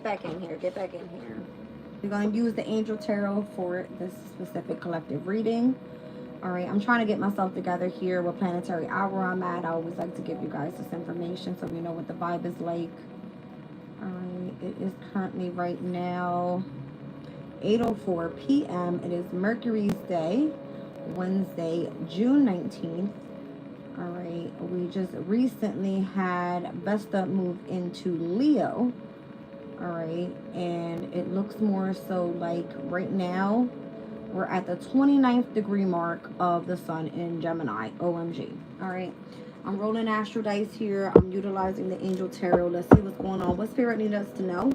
back in here. Get back in here. We're going to use the Angel Tarot for this specific collective reading. All right, I'm trying to get myself together here what planetary hour I'm at. I always like to give you guys this information so we know what the vibe is like. All right, it is currently right now 8:04 p.m. It is Mercury's Day, Wednesday, June 19th. All right, we just recently had Vesta move into Leo. All right, and it looks more so like right now we're at the 29th degree mark of the sun in Gemini. OMG. All right, I'm rolling astral dice here. I'm utilizing the Angel Tarot. Let's see what's going on. What Spirit needs us to know?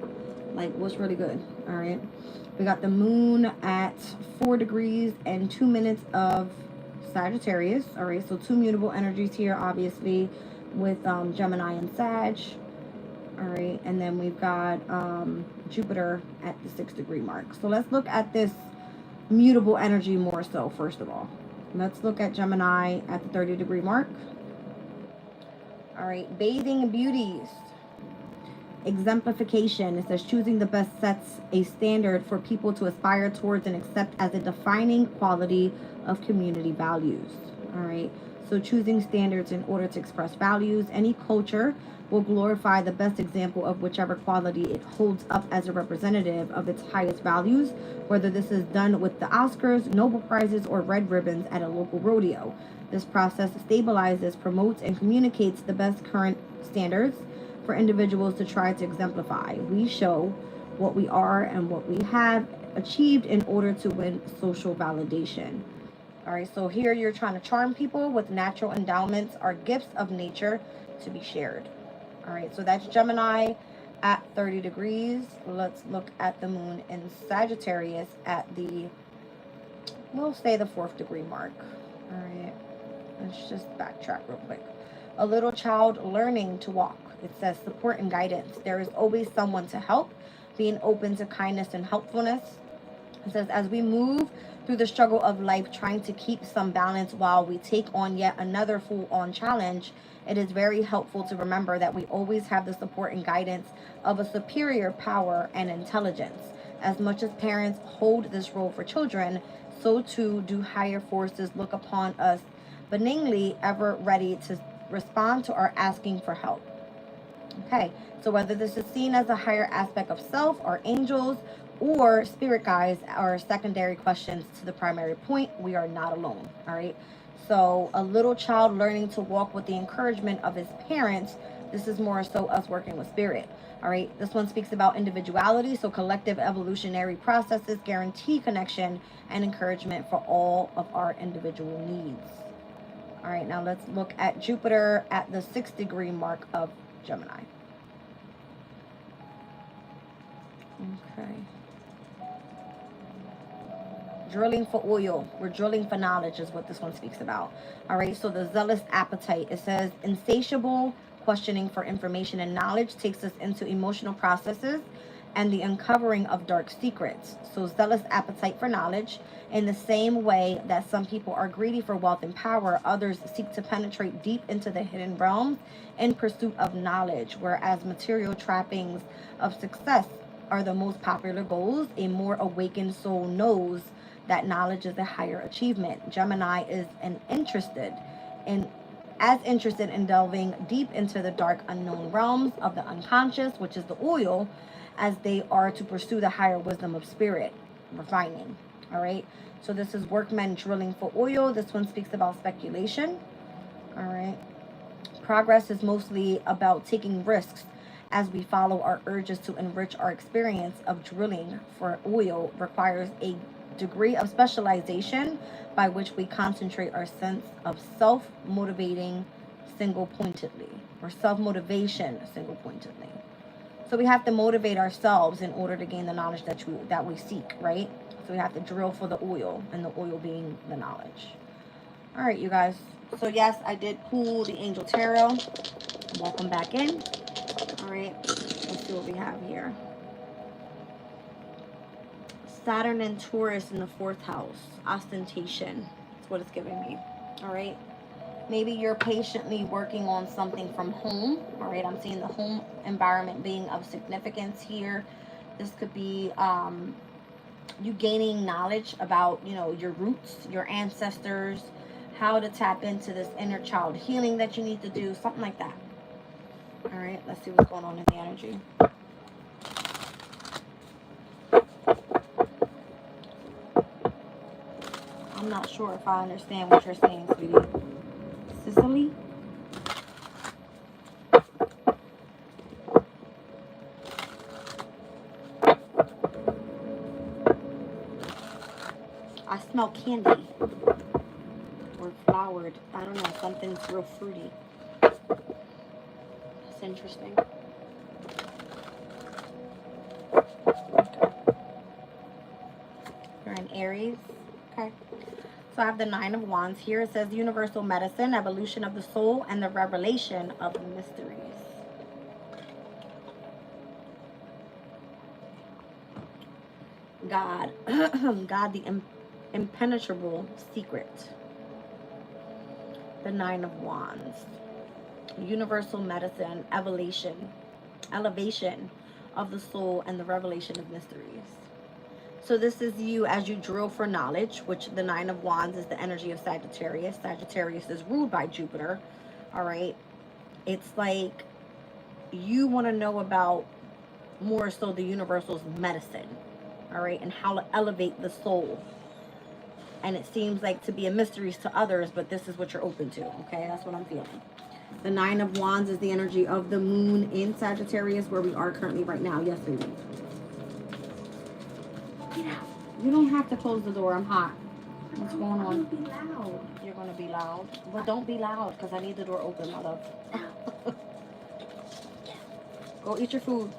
Like, what's really good? All right, we got the moon at 4 degrees and 2 minutes of Sagittarius. All right, so two mutable energies here, obviously, with Gemini and Sag. All right, and then we've got Jupiter at the 6 degree mark. So let's look at this mutable energy more so. First of all, let's look at Gemini at the 30 degree mark. All right, bathing beauties. Exemplification. It says choosing the best sets a standard for people to aspire towards and accept as a defining quality of community values. All right, so choosing standards in order to express values. Any culture will glorify the best example of whichever quality it holds up as a representative of its highest values, whether this is done with the Oscars, Nobel Prizes, or red ribbons at a local rodeo. This process stabilizes, promotes, and communicates the best current standards for individuals to try to exemplify. We show what we are and what we have achieved in order to win social validation. All right, so here you're trying to charm people with natural endowments or gifts of nature to be shared. All right, so that's Gemini at 30 degrees. Let's look at the moon in Sagittarius at the, we'll say the 4th degree mark. All right, let's just backtrack real quick. A little child learning to walk. It says support and guidance. There is always someone to help, being open to kindness and helpfulness. It says as we move through the struggle of life, trying to keep some balance while we take on yet another full-on challenge, it is very helpful to remember that we always have the support and guidance of a superior power and intelligence. As much as parents hold this role for children, so too do higher forces look upon us benignly, ever ready to respond to our asking for help. Okay, so whether this is seen as a higher aspect of self or angels or spirit guides are secondary questions to the primary point. We are not alone. All right, so a little child learning to walk with the encouragement of his parents. This is more so us working with spirit. All right, this one speaks about individuality, so collective evolutionary processes guarantee connection and encouragement for all of our individual needs. All right, now let's look at Jupiter at the 6 degree mark of Gemini. Okay. Drilling for oil. We're drilling for knowledge is what this one speaks about. All right, so the zealous appetite. It says insatiable questioning for information and knowledge takes us into emotional processes and the uncovering of dark secrets. So zealous appetite for knowledge. In the same way that some people are greedy for wealth and power, others seek to penetrate deep into the hidden realms in pursuit of knowledge, whereas material trappings of success are the most popular goals. A more awakened soul knows that knowledge is a higher achievement. Gemini is interested in delving deep into the dark unknown realms of the unconscious, which is the oil, as they are to pursue the higher wisdom of spirit, refining. All right, so this is workmen drilling for oil. This one speaks about speculation. All right, progress is mostly about taking risks as we follow our urges to enrich our experience of drilling for oil requires a degree of specialization by which we concentrate our sense of self-motivating single-pointedly, or self-motivation single-pointedly. So we have to motivate ourselves in order to gain the knowledge that we seek, right? So we have to drill for the oil, and the oil being the knowledge. All right, you guys. So yes, I did pull the Angel Tarot. Welcome back in. All right, let's see what we have here. Saturn and Taurus in the 4th house. Ostentation. That's what it's giving me. All right. Maybe you're patiently working on something from home. All right, I'm seeing the home environment being of significance here. This could be you gaining knowledge about, you know, your roots, your ancestors, how to tap into this inner child healing that you need to do, something like that. All right, let's see what's going on in the energy. I'm not sure if I understand what you're saying, sweetie. Sicily? I smell candy. Or flowered. I don't know, something's real fruity. That's interesting. You're in Aries. Okay. So I have the Nine of Wands here. It says universal medicine, evolution of the soul, and the revelation of mysteries. God. God, the impenetrable secret. The Nine of Wands. Universal medicine, elevation of the soul, and the revelation of mysteries. So this is you as you drill for knowledge, which the Nine of Wands is the energy of Sagittarius. Sagittarius is ruled by Jupiter. All right. It's like you want to know about more so the universal's medicine. All right. And how to elevate the soul. And it seems like to be a mystery to others, but this is what you're open to. Okay. That's what I'm feeling. The Nine of Wands is the energy of the moon in Sagittarius, where we are currently right now. Yes, baby. You don't have to close the door. I'm hot. What's going on? I'm gonna be loud. You're gonna be loud? Well, don't be loud, because I need the door open, my love. Go eat your food.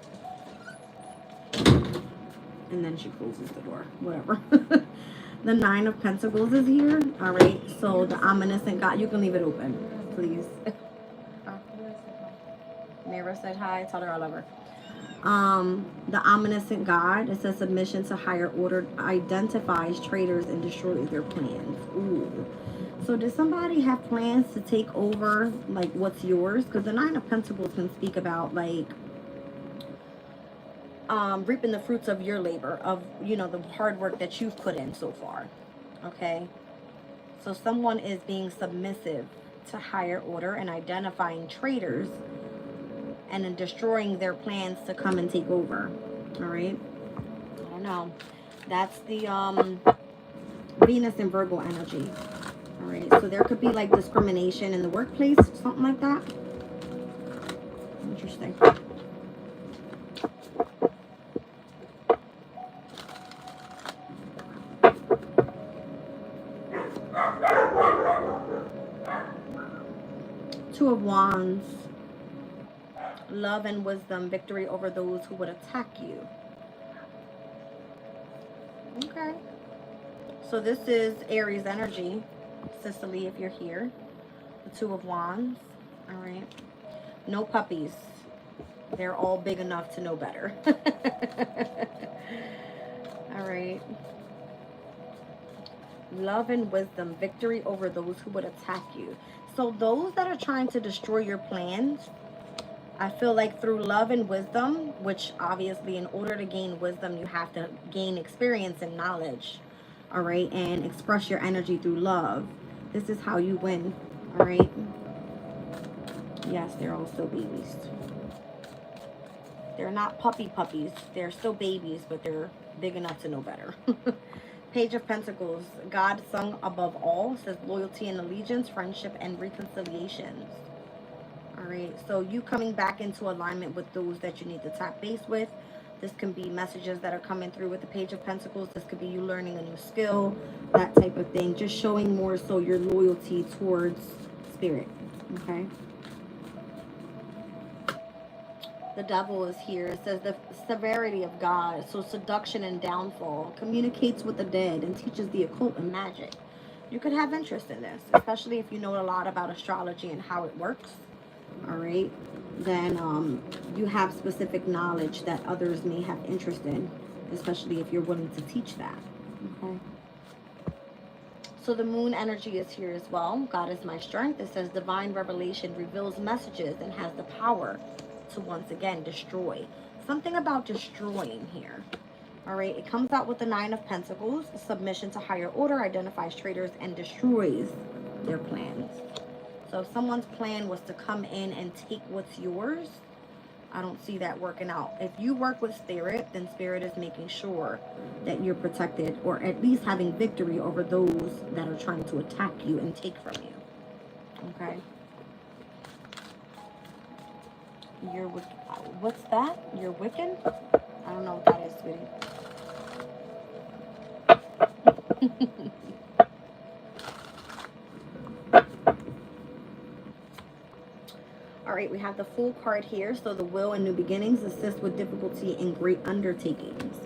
And then she closes the door. Whatever. The Nine of Pentacles is here. All right. So the omniscient God. You can leave it open, please. Mira said hi. Tell her I love her. The omniscient God, it says submission to higher order identifies traitors and destroys their plans. Ooh. So does somebody have plans to take over, like, what's yours? Because the Nine of Pentacles can speak about, like, reaping the fruits of your labor, of, you know, the hard work that you've put in so far. Okay. So someone is being submissive to higher order and identifying traitors and in destroying their plans to come and take over. All right. I don't know. That's the Venus and Virgo energy. All right. So there could be like discrimination in the workplace, something like that. Interesting. Two of Wands. Love and wisdom, victory over those who would attack you. Okay. So this is Aries energy. Sicily, if you're here. The Two of Wands. All right. No puppies. They're all big enough to know better. All right. Love and wisdom, victory over those who would attack you. So those that are trying to destroy your plans, I feel like through love and wisdom, which obviously in order to gain wisdom, you have to gain experience and knowledge, all right, and express your energy through love. This is how you win, all right? Yes, they're all still babies. They're not puppies. They're still babies, but they're big enough to know better. Page of Pentacles, God sung above all, says loyalty and allegiance, friendship and reconciliations. All right, so you coming back into alignment with those that you need to tap base with. This can be messages that are coming through with the Page of Pentacles. This could be you learning a new skill, that type of thing. Just showing more so your loyalty towards spirit, okay? The Devil is here. It says the severity of God, so seduction and downfall, communicates with the dead and teaches the occult and magic. You could have interest in this, especially if you know a lot about astrology and how it works. All right, then you have specific knowledge that others may have interest in, especially if you're willing to teach that. Okay, So the moon energy is here as well. God is my strength. It says divine revelation reveals messages and has the power to once again destroy. Something about destroying here. All right, it comes out with the 9 of Pentacles. Submission to higher order identifies traitors and destroys their plans. So if someone's plan was to come in and take what's yours, I don't see that working out. If you work with Spirit, then Spirit is making sure that you're protected, or at least having victory over those that are trying to attack you and take from you. Okay? You're what's that? You're Wiccan? I don't know what that is, sweetie. All right, we have the Fool card here. So the will and new beginnings assist with difficulty in great undertakings.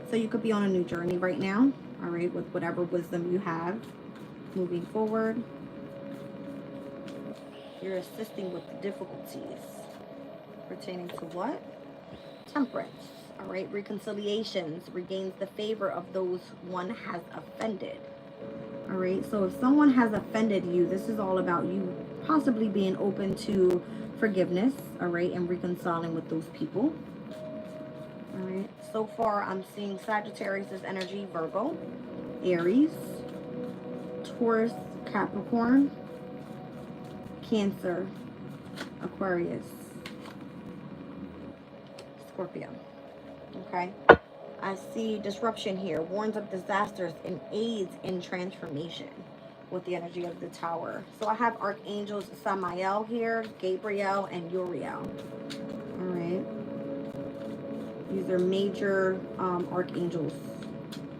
So you could be on a new journey right now, all right, with whatever wisdom you have moving forward. You're assisting with the difficulties pertaining to what? Temperance, all right, reconciliations, regains the favor of those one has offended. All right, so if someone has offended you, this is all about you possibly being open to forgiveness, all right, and reconciling with those people. All right, so far I'm seeing Sagittarius' energy, Virgo, Aries, Taurus, Capricorn, Cancer, Aquarius, Scorpio. Okay, I see disruption here, warns of disasters and aids in transformation with the energy of the Tower. So I have archangels Samael here, Gabriel, and Uriel. All right, these are major archangels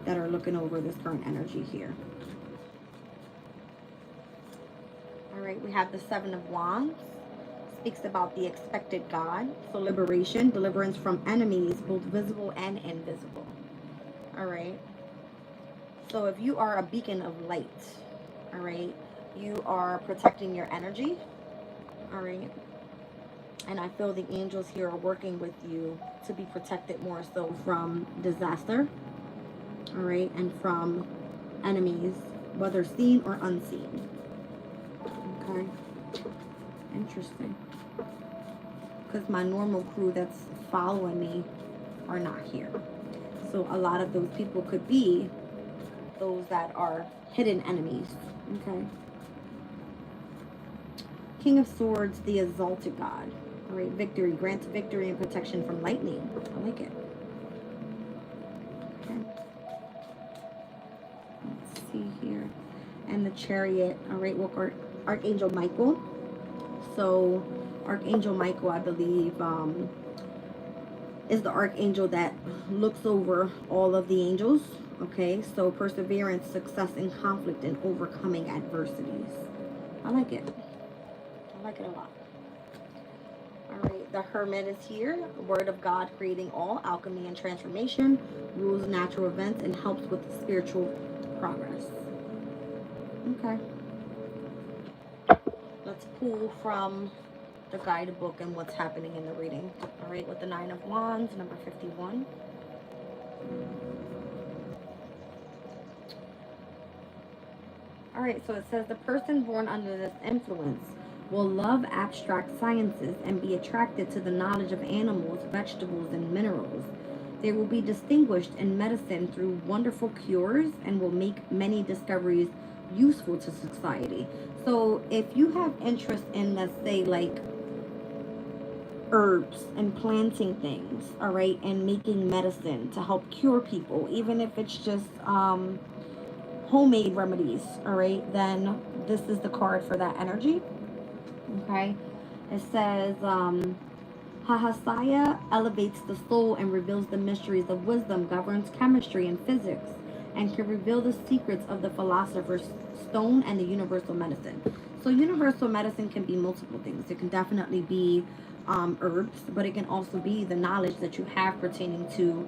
that are looking over this current energy here. All right, we have the 7 of Wands. Speaks about the expected God. So liberation, deliverance from enemies, both visible and invisible. All right, so if you are a beacon of light, all right, you are protecting your energy, all right, and I feel the angels here are working with you to be protected more so from disaster, all right, and from enemies, whether seen or unseen. Okay, interesting, because my normal crew that's following me are not here. So a lot of those people could be those that are hidden enemies. Okay. King of Swords, the exalted God. All right, victory. Grants victory and protection from lightning. I like it. Okay. Let's see here. And the Chariot. All right, well, Archangel Michael. So Archangel Michael, I believe, is the archangel that looks over all of the angels. Okay, so perseverance, success in conflict, and overcoming adversities. I like it. I like it a lot. All right, the Hermit is here. The Word of God creating all, alchemy and transformation, rules natural events, and helps with spiritual progress. Okay. Let's pull from the guidebook and what's happening in the reading. All right, with the 9 of Wands, number 51. All right, so it says the person born under this influence will love abstract sciences and be attracted to the knowledge of animals, vegetables, and minerals. They will be distinguished in medicine through wonderful cures and will make many discoveries useful to society. So if you have interest in, let's say, like herbs and planting things, all right, and making medicine to help cure people, even if it's just homemade remedies, all right, then this is the card for that energy. Okay, it says Hahasaya elevates the soul and reveals the mysteries of wisdom, governs chemistry and physics, and can reveal the secrets of the philosopher's stone and the universal medicine. So universal medicine can be multiple things. It can definitely be herbs, but it can also be the knowledge that you have pertaining to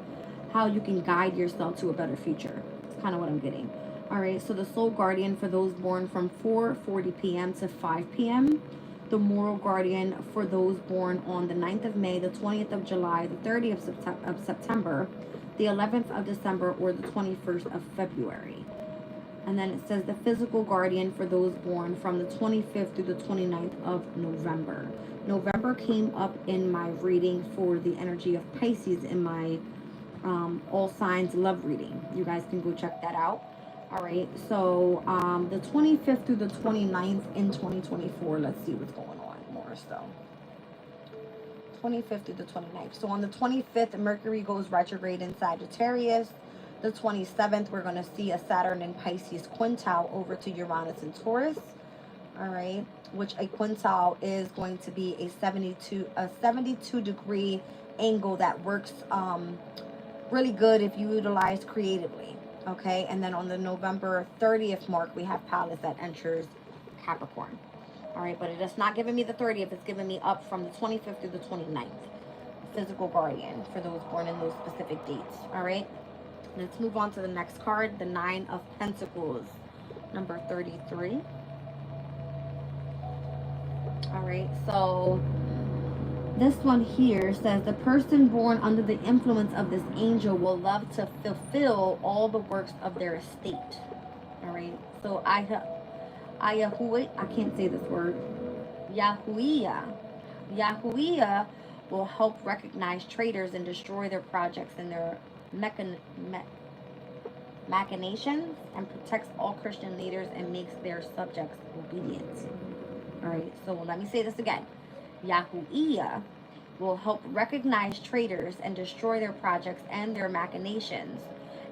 how you can guide yourself to a better future. It's kind of what I'm getting. All right, so the soul guardian for those born from 4:40 p.m. to 5 p.m. The moral guardian for those born on the 9th of May, the 20th of July, the 30th of September, the 11th of December, or the 21st of February. And then it says the physical guardian for those born from the 25th through the 29th of November. November came up in my reading for the energy of Pisces in my all signs love reading. You guys can go check that out. All right, so the 25th through the 29th in 2024. Let's see what's going on more. So 25th through the 29th. So on the 25th, Mercury goes retrograde in Sagittarius. The 27th, we're going to see a Saturn in Pisces quintile over to Uranus and Taurus. All right, which a quintile is going to be a 72 degree angle that works really good if you utilize creatively. Okay, and then on the November 30th mark, we have Pallas that enters Capricorn. All right, but it is not giving me the 30th. It's giving me up from the 25th through the 29th. Physical guardian for those born in those specific dates. All right, let's move on to the next card, the Nine of Pentacles, number 33. All right, so this one here says the person born under the influence of this angel will love to fulfill all the works of their estate. All right, so Ayahui, I can't say this word. Yahuwah will help recognize traitors and destroy their projects and their machinations, and protects all Christian leaders and makes their subjects obedient. All right, so let me say this again. Yahuwah will help recognize traitors and destroy their projects and their machinations,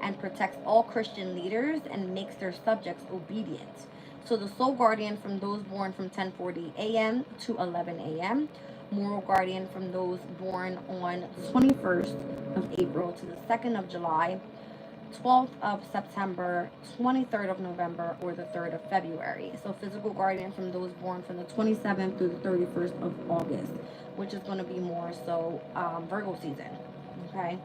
and protects all Christian leaders and makes their subjects obedient. So the soul guardian from those born from 10:40 a.m. to 11 a.m. Moral guardian from those born on the 21st of April to the 2nd of July, 12th of September, 23rd of November, or the 3rd of February. So physical guardian from those born from the 27th through the 31st of August, which is going to be more so Virgo season. Okay,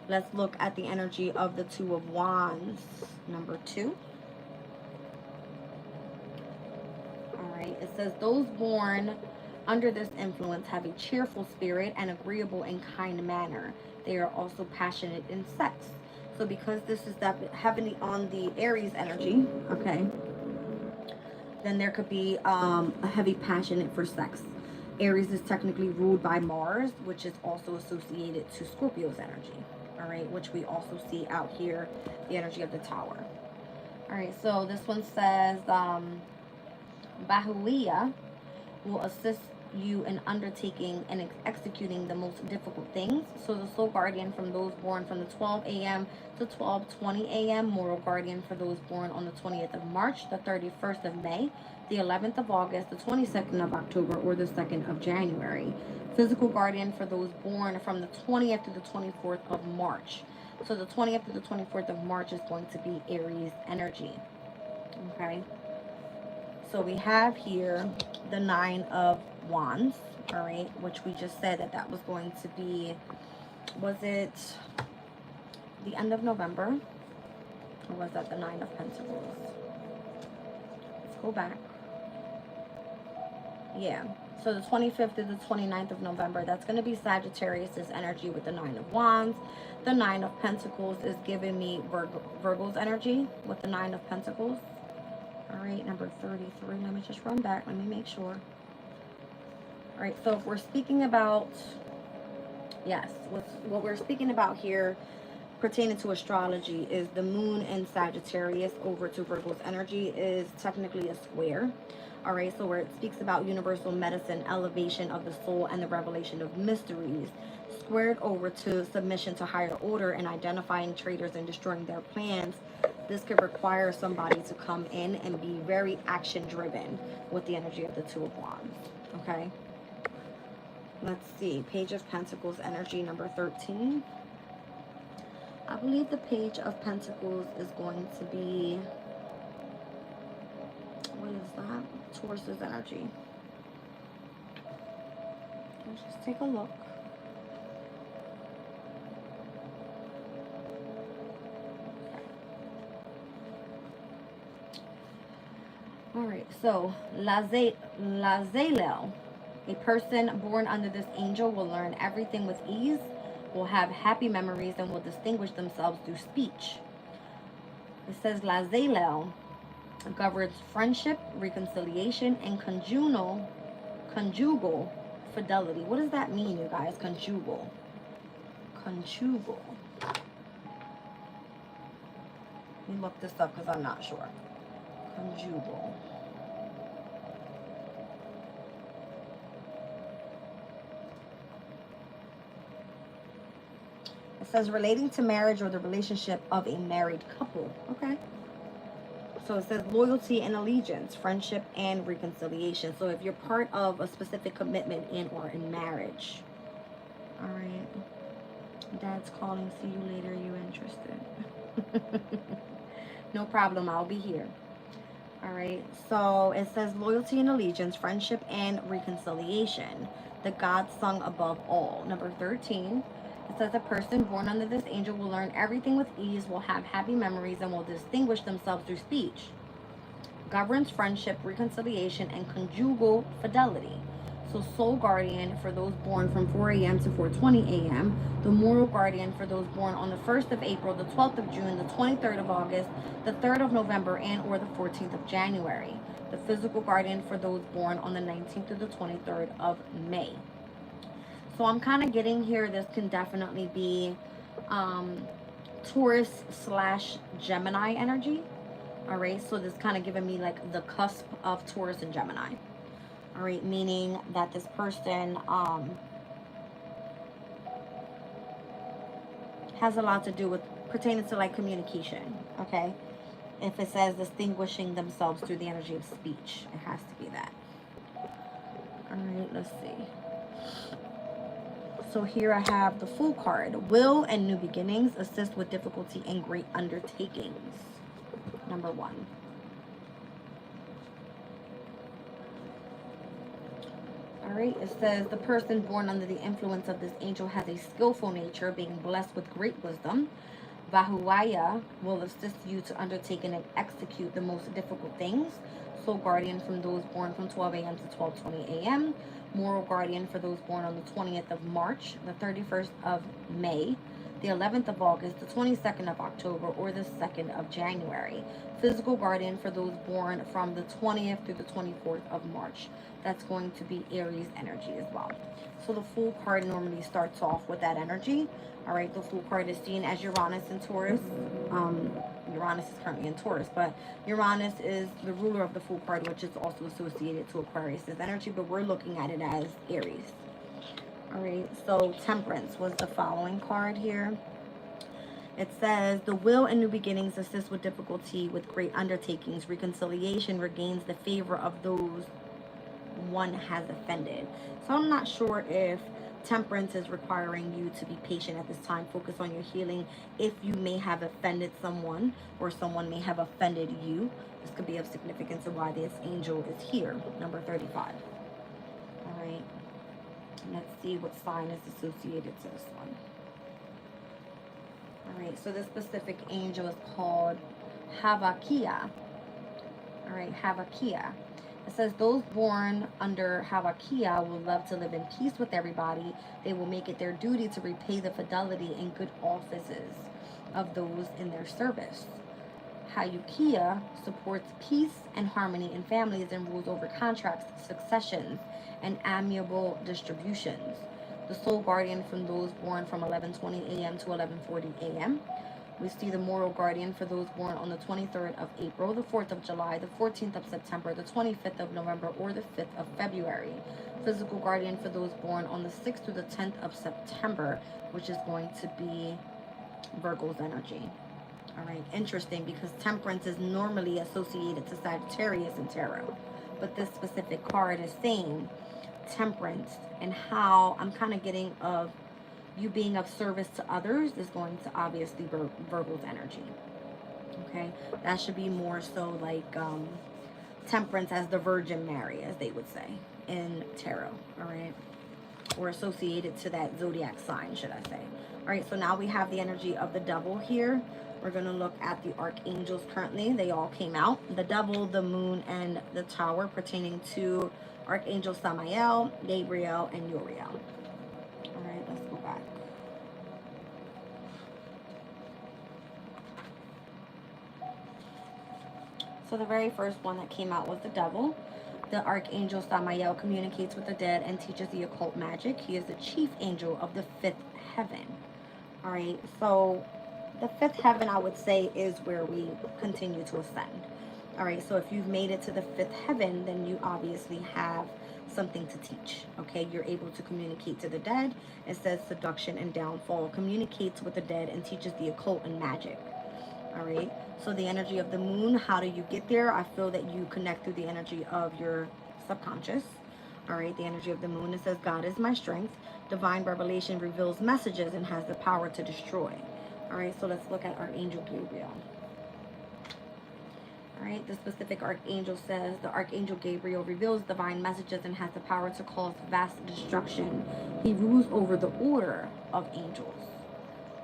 let's look at the energy of the Two of Wands, number 2. All right, it says those born under this influence have a cheerful spirit and agreeable and kind manner. They are also passionate in sex. So because this is that heavily on the Aries energy, okay, then there could be a heavy passion for sex. Aries is technically ruled by Mars, which is also associated to Scorpio's energy, all right, which we also see out here, the energy of the Tower. All right, so this one says Bahuia will assist you in undertaking and executing the most difficult things. So the soul guardian from those born from the 12 a.m. to 12:20 a.m. Moral guardian for those born on the 20th of March, the 31st of May, the 11th of August, the 22nd of October, or the 2nd of January. Physical guardian for those born from the 20th to the 24th of March. So the 20th to the 24th of March is going to be Aries energy. Okay, so we have here the Nine of Wands, all right, which we just said that was going to be, was it the end of November, or was that the Nine of Pentacles? Let's go back. Yeah, so the 25th to the 29th of November, that's going to be Sagittarius's energy with the Nine of Wands. The Nine of Pentacles is giving me Virgo's energy with the Nine of Pentacles. All right, number 33. Let me just run back. Let me make sure. All right, so if we're speaking about, yes, what we're speaking about here pertaining to astrology is the moon in Sagittarius over to Virgo's energy is technically a square. All right, so where it speaks about universal medicine, elevation of the soul, and the revelation of mysteries, squared over to submission to higher order and identifying traitors and destroying their plans. This could require somebody to come in and be very action driven with the energy of the Two of Wands. Okay, let's see, Page of Pentacles energy, number 13. I believe the Page of Pentacles is going to be, what is that? Taurus's energy. Let's just take a look. All right, so Lazalel, a person born under this angel will learn everything with ease, will have happy memories, and will distinguish themselves through speech. It says Lazalel governs friendship, reconciliation, and conjugal fidelity. What does that mean, you guys? Conjugal. Conjugal. Let me look this up because I'm not sure. Conjugal. It says relating to marriage or the relationship of a married couple. Okay. So it says loyalty and allegiance, friendship and reconciliation. So if you're part of a specific commitment in or in marriage. All right. Dad's calling. See you later. You interested? No problem. I'll be here. All right. So it says loyalty and allegiance, friendship and reconciliation. The God sung above all. Number 13. It says a person born under this angel will learn everything with ease, will have happy memories, and will distinguish themselves through speech. Governs friendship, reconciliation, and conjugal fidelity. So soul guardian for those born from 4 a.m. to 4:20 a.m. The moral guardian for those born on the 1st of April, the 12th of June, the 23rd of August, the 3rd of November, and or the 14th of January. The physical guardian for those born on the 19th through the 23rd of May. So I'm kind of getting here, this can definitely be Taurus / Gemini energy. All right, so this kind of giving me like the cusp of Taurus and Gemini. All right, meaning that this person has a lot to do with pertaining to like communication. Okay, if it says distinguishing themselves through the energy of speech, it has to be that. All right, let's see. So here I have the Fool card. Will and new beginnings assist with difficulty and great undertakings. Number 1. All right, it says the person born under the influence of this angel has a skillful nature, being blessed with great wisdom. Vahuaya will assist you to undertake and execute the most difficult things. Soul guardian from those born from 12 a.m. to 12:20 a.m. Moral guardian for those born on the 20th of March, the 31st of May, the 11th of August, the 22nd of October, or the 2nd of January. Physical guardian for those born from the 20th through the 24th of March. That's going to be Aries energy as well. So the Fool card normally starts off with that energy. All right, the Fool card is seen as Uranus in Taurus. Uranus is currently in Taurus, but Uranus is the ruler of the Fool card, which is also associated to Aquarius' energy, but we're looking at it as Aries. All right, so Temperance was the following card here. It says, the will and new beginnings assist with difficulty with great undertakings. Reconciliation regains the favor of those one has offended. So I'm not sure if Temperance is requiring you to be patient at this time. Focus on your healing. If you may have offended someone or someone may have offended you, this could be of significance of why this angel is here. Number 35. All right. Let's see what sign is associated to this one. All right, so this specific angel is called Havakia. All right, Havakia. It says those born under Havakia will love to live in peace with everybody. They will make it their duty to repay the fidelity and good offices of those in their service. Hayukia supports peace and harmony in families and rules over contracts, successions, and amiable distributions. The soul guardian from those born from 11:20 a.m. to 11:40 a.m. We see the moral guardian for those born on the 23rd of April, the 4th of July, the 14th of September, the 25th of November, or the 5th of February. Physical guardian for those born on the 6th to the 10th of September, which is going to be Virgo's energy. All right, interesting, because Temperance is normally associated to Sagittarius in tarot, but this specific card is saying Temperance, and how I'm kind of getting of you being of service to others is going to obviously Virgo's energy. Okay, that should be more so like Temperance as the Virgin Mary, as they would say in tarot. All right, or associated to that zodiac sign, should I say. All right, so now we have the energy of the Devil here. We're going to look at the archangels currently. They all came out. The Devil, the Moon, and the Tower, pertaining to Archangel Samael, Gabriel, and Uriel. All right, let's go back. So the very first one that came out was the devil. The archangel Samael communicates with the dead and teaches the occult magic. He is the chief angel of the fifth heaven. All right, so the fifth heaven, I would say, is where we continue to ascend. All right, so if you've made it to the fifth heaven, then you obviously have something to teach. Okay, you're able to communicate to the dead. It says seduction and downfall. Communicates with the dead and teaches the occult and magic. All right, so the energy of the moon, how do you get there? I feel that you connect through the energy of your subconscious. All right, the energy of the moon, it says God is my strength. Divine revelation reveals messages and has the power to destroy. All right, so let's look at Archangel Gabriel. All right, the specific archangel says the Archangel Gabriel reveals divine messages and has the power to cause vast destruction. He rules over the order of angels.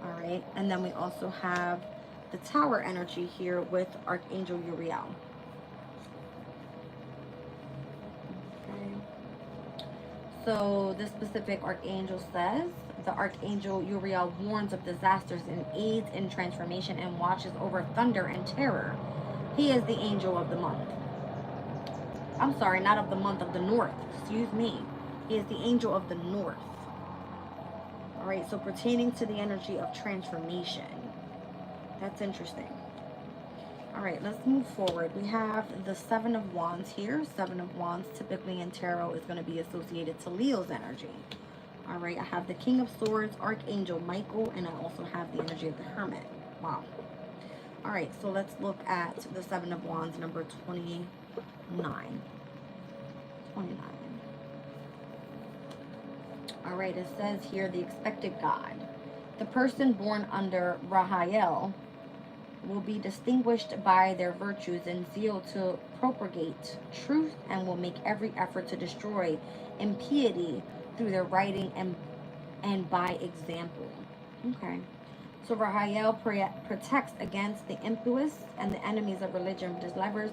All right, and then we also have the tower energy here with Archangel Uriel. Okay. So this specific archangel says the Archangel Uriel warns of disasters and aids in transformation and watches over thunder and terror. He is the angel of the month. I'm sorry, not of the month, of the north. Excuse me. He is the angel of the north. All right, so pertaining to the energy of transformation. That's interesting. All right, let's move forward. We have the Seven of Wands here. Seven of Wands typically in tarot is going to be associated to Leo's energy. All right, I have the King of Swords, Archangel Michael, and I also have the energy of the Hermit. Wow. All right, so let's look at the Seven of Wands, number 29. 29. All right, it says here, the expected God. The person born under Rahael will be distinguished by their virtues and zeal to propagate truth and will make every effort to destroy impiety through their writing and by example. Okay. So Rahael protects against the impious and the enemies of religion, delivers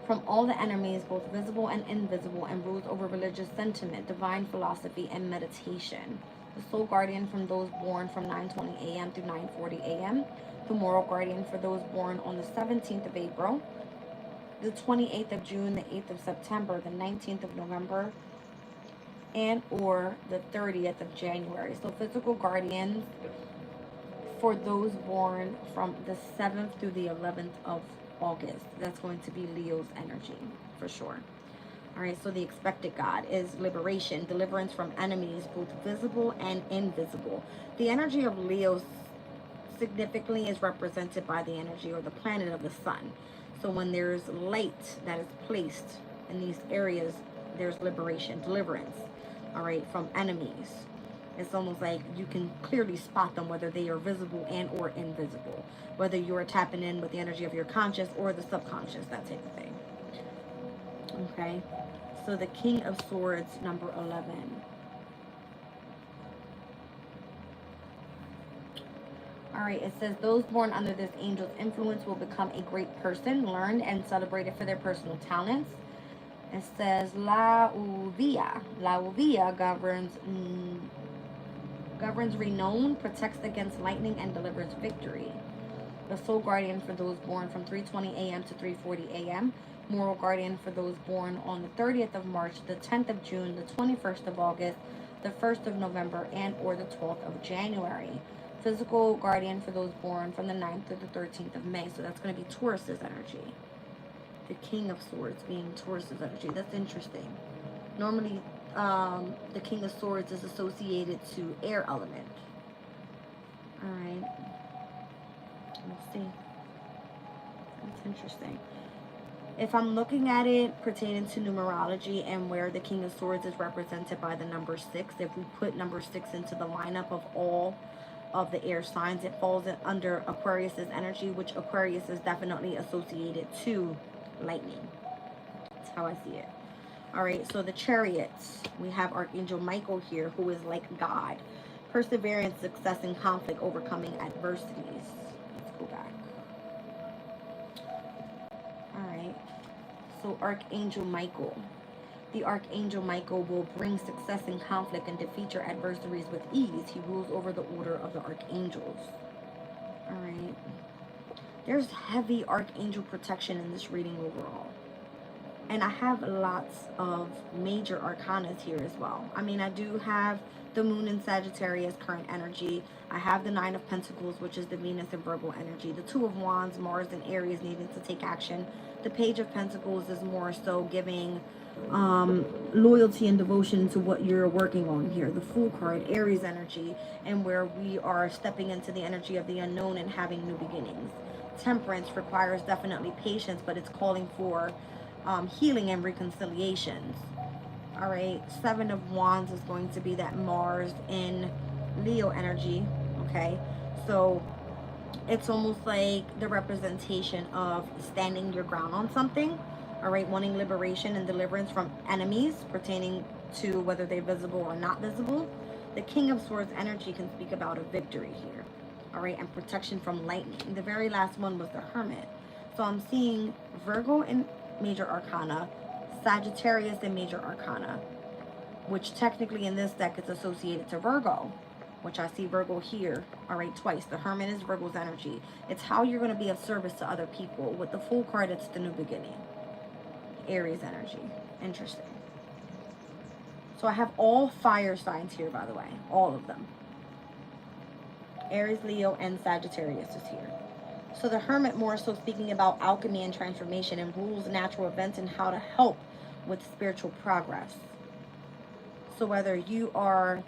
from all the enemies, both visible and invisible, and rules over religious sentiment, divine philosophy, and meditation. The soul guardian from those born from 9:20 a.m. through 9:40 a.m. The moral guardian for those born on the 17th of April, the 28th of June, the 8th of September, the 19th of November, and or the 30th of January. So physical guardians for those born from the 7th through the 11th of August. That's going to be Leo's energy for sure. All right, so the expected God is liberation, deliverance from enemies, both visible and invisible. The energy of Leo significantly is represented by the energy or the planet of the sun. So when there's light that is placed in these areas, there's liberation, deliverance, all right, from enemies. It's almost like you can clearly spot them, whether they are visible and or invisible, whether you're tapping in with the energy of your conscious or the subconscious, that type of thing. Okay, so the King of Swords, number 11. All right, it says those born under this angel's influence will become a great person, learned and celebrated for their personal talents. It says La Uvia. La Uvia governs renown, protects against lightning, and delivers victory. The soul guardian for those born from 3:20 a.m. to 3:40 a.m. Moral guardian for those born on the 30th of March, the 10th of June, the 21st of August, the 1st of November, and or the 12th of January. Physical guardian for those born from the 9th to the 13th of May. So that's going to be Taurus's energy. The King of Swords being Taurus's energy. That's interesting. Normally, the King of Swords is associated to air element. All right. Let's see. That's interesting. If I'm looking at it pertaining to numerology and where the King of Swords is represented by the number 6, if we put number 6 into the lineup of all of the air signs, it falls under Aquarius's energy, which Aquarius is definitely associated to lightning. That's how I see it. All right, so the Chariots, we have Archangel Michael here, who is like God. Perseverance, success in conflict, overcoming adversities. Let's go back. All right, so Archangel Michael. The Archangel Michael will bring success in conflict and defeat your adversaries with ease. He rules over the order of the archangels. All right. There's heavy archangel protection in this reading overall. And I have lots of major arcanas here as well. I mean, I do have the moon in Sagittarius, current energy. I have the Nine of Pentacles, which is the Venus and Virgo energy. The Two of Wands, Mars and Aries needing to take action. The Page of Pentacles is more so giving loyalty and devotion to what you're working on here. The Fool card, Aries energy, and where we are stepping into the energy of the unknown and having new beginnings. Temperance requires definitely patience, but it's calling for healing and reconciliations. All right, Seven of Wands is going to be that Mars in Leo energy. Okay, so it's almost like the representation of standing your ground on something. All right, wanting liberation and deliverance from enemies pertaining to whether they're visible or not visible. The King of Swords energy can speak about a victory here. All right, and protection from lightning. The very last one was the Hermit. So I'm seeing Virgo in Major Arcana, Sagittarius in Major Arcana, which technically in this deck is associated to Virgo, which I see Virgo here, all right, twice. The Hermit is Virgo's energy. It's how you're going to be of service to other people. With the Fool card, it's the new beginning. Aries energy. Interesting. So I have all fire signs here, by the way. All of them. Aries, Leo, and Sagittarius is here. So the Hermit more so speaking about alchemy and transformation and rules, natural events, and how to help with spiritual progress. So whether you are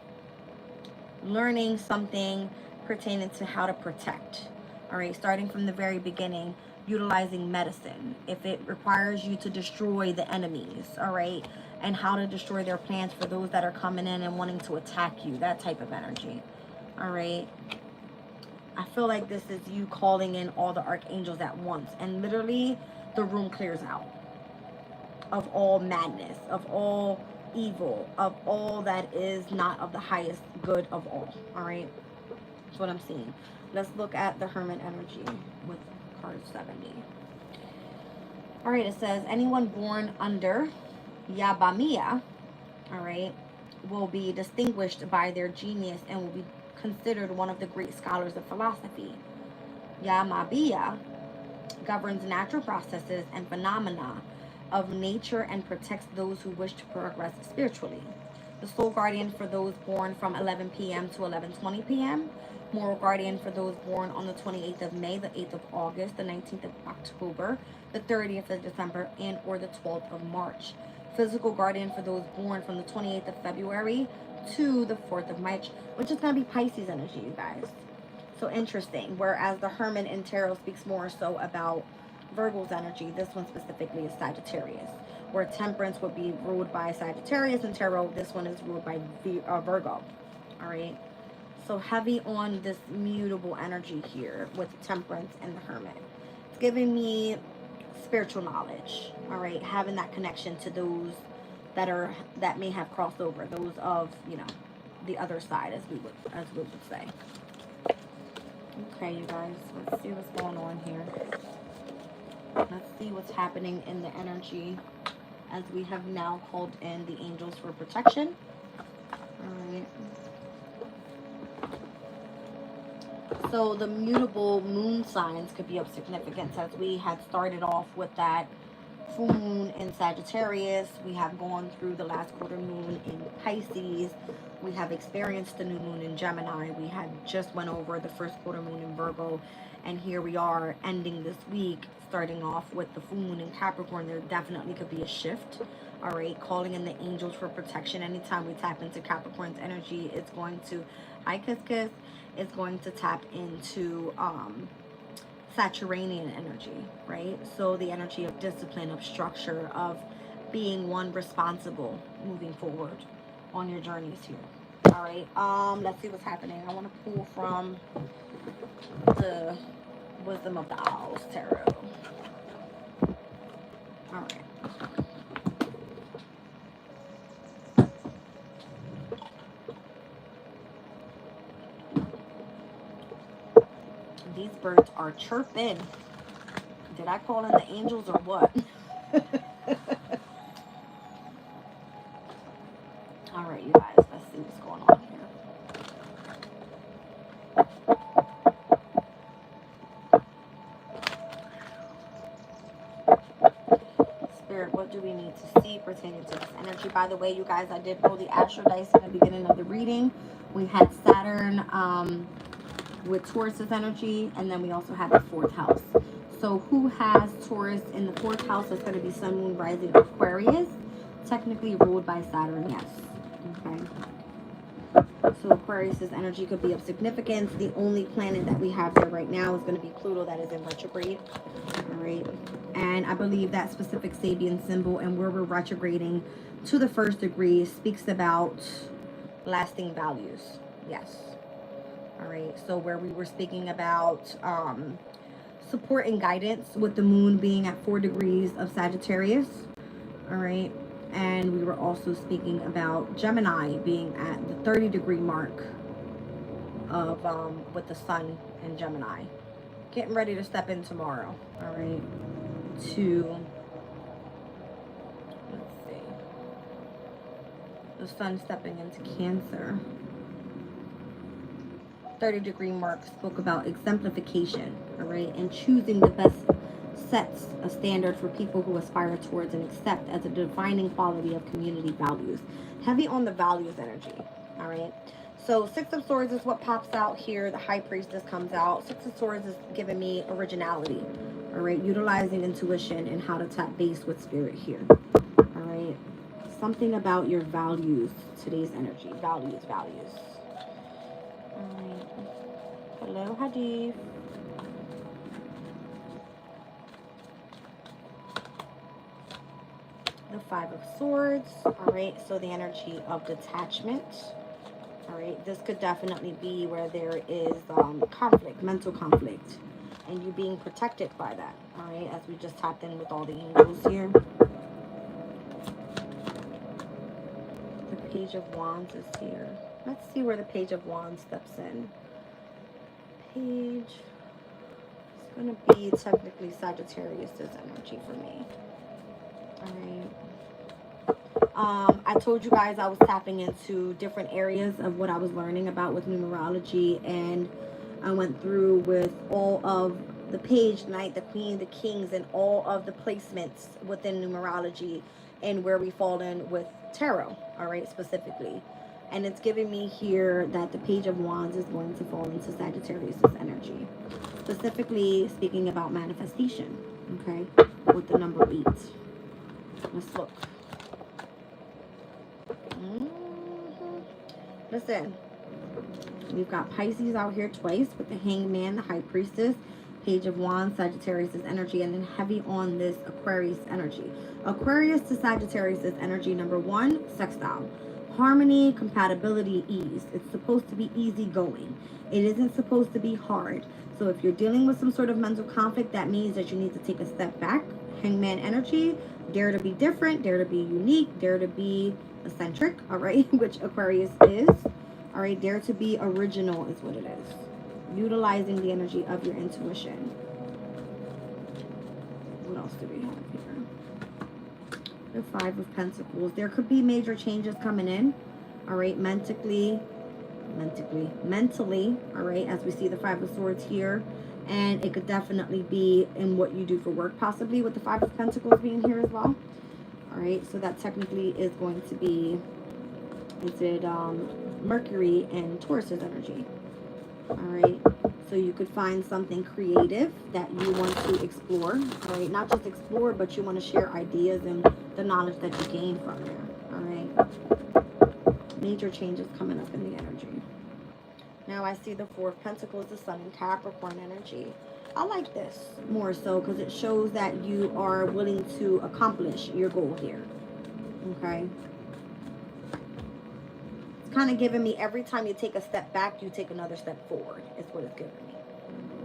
learning something pertaining to how to protect, all right, starting from the very beginning, utilizing medicine, if it requires you to destroy the enemies, all right, and how to destroy their plans for those that are coming in and wanting to attack you, that type of energy, all right. I feel like this is you calling in all the archangels at once, and literally the room clears out of all madness, of all evil, of all that is not of the highest good of all right. That's what I'm seeing. Let's look at the Hermit energy with card 70. All right, it says anyone born under Yabamiya, all right, will be distinguished by their genius and will be considered one of the great scholars of philosophy. Yamabiya governs natural processes and phenomena of nature and protects those who wish to progress spiritually. The soul guardian for those born from 11 p.m. to 11:20 p.m. Moral guardian for those born on the 28th of May, the 8th of August, the 19th of October, the 30th of December, and or the 12th of March. Physical guardian for those born from the 28th of February to the 4th of March, which is going to be Pisces energy, you guys. So interesting. Whereas the Hermit in Tarot speaks more so about Virgo's energy, this one specifically is Sagittarius. Where Temperance would be ruled by Sagittarius in Tarot, this one is ruled by Virgo. All right. So heavy on this mutable energy here with Temperance and the Hermit. It's giving me spiritual knowledge. All right. Having that connection to those that may have crossed over, those of, you know, the other side, as we would say. Okay, you guys, let's see what's going on here. Let's see what's happening in the energy as we have now called in the angels for protection. All right. So the mutable moon signs could be of significance, as we had started off with that full moon in Sagittarius. We have gone through the last quarter moon in Pisces. We have experienced the new moon in Gemini. We had just went over the first quarter moon in Virgo. And here we are ending this week, starting off with the full moon in Capricorn. There definitely could be a shift. All right, calling in the angels for protection. Anytime we tap into Capricorn's energy, it's going to, hi Kiss Kiss, it's going to tap into Saturnian energy, right? So the energy of discipline, of structure, of being one responsible moving forward on your journeys here. All right, let's see what's happening. I want to pull from the Wisdom of the Owls Tarot. All right. These birds are chirping. Did I call in the angels or what? All right, you guys, let's see what's going on here. what do we need to see pertaining to this energy? By the way, you guys, I did roll the astro dice in the beginning of the reading. We had Saturn with Taurus's energy, and then we also had the 4th house. So who has Taurus in the 4th house? Is going to be Sun, Moon, Rising, Aquarius. Technically ruled by Saturn, yes. Okay. So Aquarius's energy could be of significance. The only planet that we have here right now is going to be Pluto, that is in retrograde. All right. And I believe that specific Sabian symbol and where we're retrograding to the 1st degree speaks about lasting values. Yes. All right. So where we were speaking about support and guidance with the moon being at 4 degrees of Sagittarius. All right. And we were also speaking about Gemini being at the 30-degree mark of with the sun and Gemini. Getting ready to step in tomorrow. All right. To, let's see, the sun stepping into Cancer. 30-degree mark spoke about exemplification, all right, and choosing the best sets a standard for people who aspire towards and accept as a defining quality of community values. Heavy on the values energy, all right. So 6 of Swords is what pops out here. The High Priestess comes out. 6 of Swords is giving me originality, all right, utilizing intuition and how to tap base with spirit here, all right. Something about your values, today's energy, values. All right. Hello, Hadith. The 5 of Swords, all right, so the energy of detachment, all right, this could definitely be where there is conflict, mental conflict, and you being protected by that, all right, as we just tapped in with all the angels here. The Page of Wands is here. Let's see where the Page of Wands steps in. Page, it's going to be technically Sagittarius's energy for me. All right. I told you guys I was tapping into different areas of what I was learning about with numerology, and I went through with all of the page, knight, the queen, the kings, and all of the placements within numerology and where we fall in with tarot, all right, specifically. And it's giving me here that the Page of Wands is going to fall into Sagittarius's energy, specifically speaking about manifestation, okay, with the number 8. Let's look. Listen, we've got Pisces out here twice with the Hangman, the High Priestess, Page of Wands, Sagittarius's energy, and then heavy on this Aquarius energy. Aquarius to Sagittarius's energy, number 1, sextile. Harmony, compatibility, ease. It's supposed to be easy going. It isn't supposed to be hard. So if you're dealing with some sort of mental conflict, that means that you need to take a step back. Hangman energy, dare to be different, dare to be unique, dare to be eccentric, all right, which Aquarius is. All right, dare to be original is what it is. Utilizing the energy of your intuition. What else do we have here? The 5 of Pentacles. There could be major changes coming in, all right, mentally, all right, as we see the 5 of Swords here. And it could definitely be in what you do for work, possibly with the 5 of Pentacles being here as well. All right, so that technically is going to be, is it Mercury and Taurus's energy. All right, so you could find something creative that you want to explore. All right, not just explore, but you want to share ideas and the knowledge that you gain from there. All right, major changes coming up in the energy. Now I see the 4 of Pentacles, the Sun and Capricorn energy. I like this more so because it shows that you are willing to accomplish your goal here. Okay. It's kind of giving me every time you take a step back, you take another step forward. Is what it's giving me.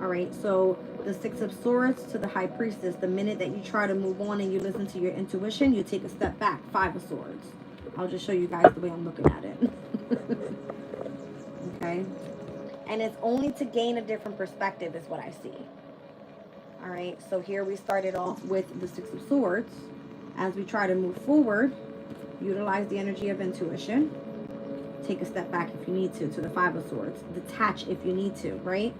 All right. So the 6 of Swords to the High Priestess. The minute that you try to move on and you listen to your intuition, you take a step back. 5 of Swords. I'll just show you guys the way I'm looking at it. Okay. And it's only to gain a different perspective is what I see. All right, so here we started off with the 6 of Swords. As we try to move forward, utilize the energy of intuition. Take a step back if you need to the 5 of Swords. Detach if you need to, right?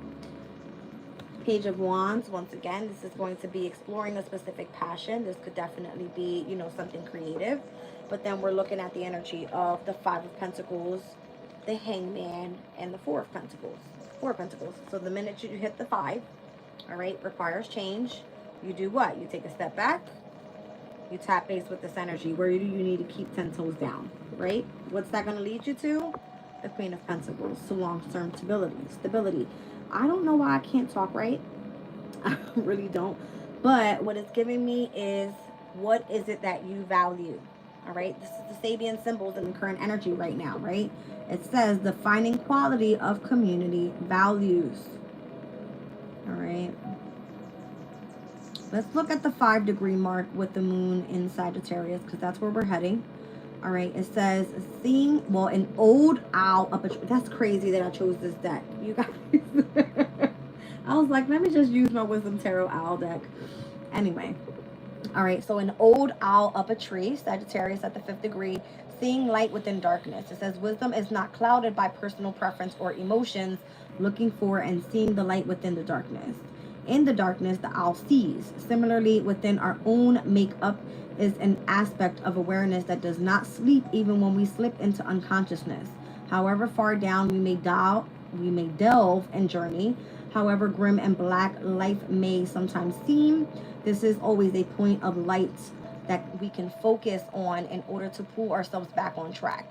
Page of Wands, once again, this is going to be exploring a specific passion. This could definitely be, you know, something creative. But then we're looking at the energy of the Five of Pentacles, the Hangman, and the Four of Pentacles. Four of Pentacles. So the minute you hit the 5, all right, requires change. You do what? You take a step back. You tap base with this energy. Where do you need to keep 10 toes down, right? What's that going to lead you to? The Queen of Pentacles. So long-term stability. I don't know why I can't talk right. I really don't. But what it's giving me is, what is it that you value? All right. This is the Sabian symbols in the current energy right now, right? It says defining quality of community values. All right. Let's look at the 5-degree mark with the moon in Sagittarius, because that's where we're heading. All right. It says seeing, well, an old owl up a tree. That's crazy that I chose this deck. You guys. I was like, let me just use my Wisdom Tarot Owl deck. Anyway. All right, so an old owl up a tree, Sagittarius at the 5th degree, seeing light within darkness. It says wisdom is not clouded by personal preference or emotions, looking for and seeing the light within the darkness. In the darkness, the owl sees. Similarly, within our own makeup is an aspect of awareness that does not sleep even when we slip into unconsciousness. However far down we may delve and journey, however grim and black life may sometimes seem, this is always a point of light that we can focus on in order to pull ourselves back on track.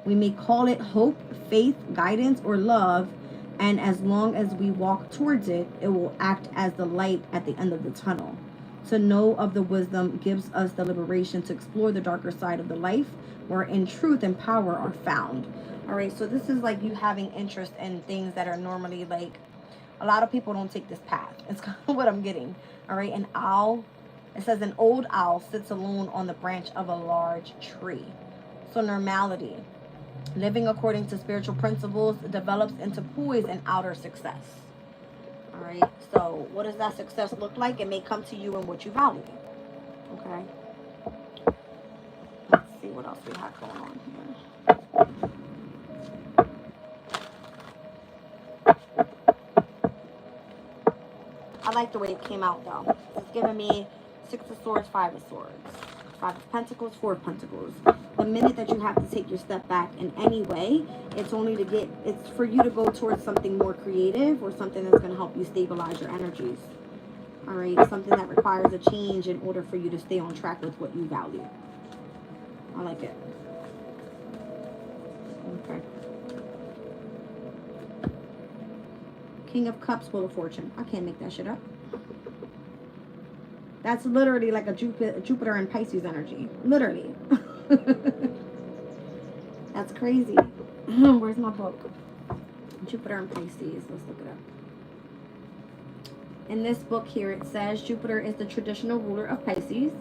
We may call it hope, faith, guidance, or love, and as long as we walk towards it, it will act as the light at the end of the tunnel. To know of the wisdom gives us the liberation to explore the darker side of the life, where in truth and power are found. All right, so this is like you having interest in things that are normally like, a lot of people don't take this path. It's kind of what I'm getting. All right, an owl, it says an old owl sits alone on the branch of a large tree. So normality, living according to spiritual principles, develops into poise and outer success. All right, so what does that success look like? It may come to you in what you value. Okay, let's see what else we have going on here. I like the way it came out though. It's giving me 6 of Swords, 5 of Swords, 5 of Pentacles, 4 of Pentacles. The minute that you have to take your step back in any way, it's only to get, it's for you to go towards something more creative or something that's going to help you stabilize your energies. All right, something that requires a change in order for you to stay on track with what you value. I like it. Okay. King of Cups, Wheel of Fortune. I can't make that shit up. That's literally like a Jupiter and Pisces energy. Literally. That's crazy. Where's my book? Jupiter and Pisces. Let's look it up. In this book here, it says Jupiter is the traditional ruler of Pisces,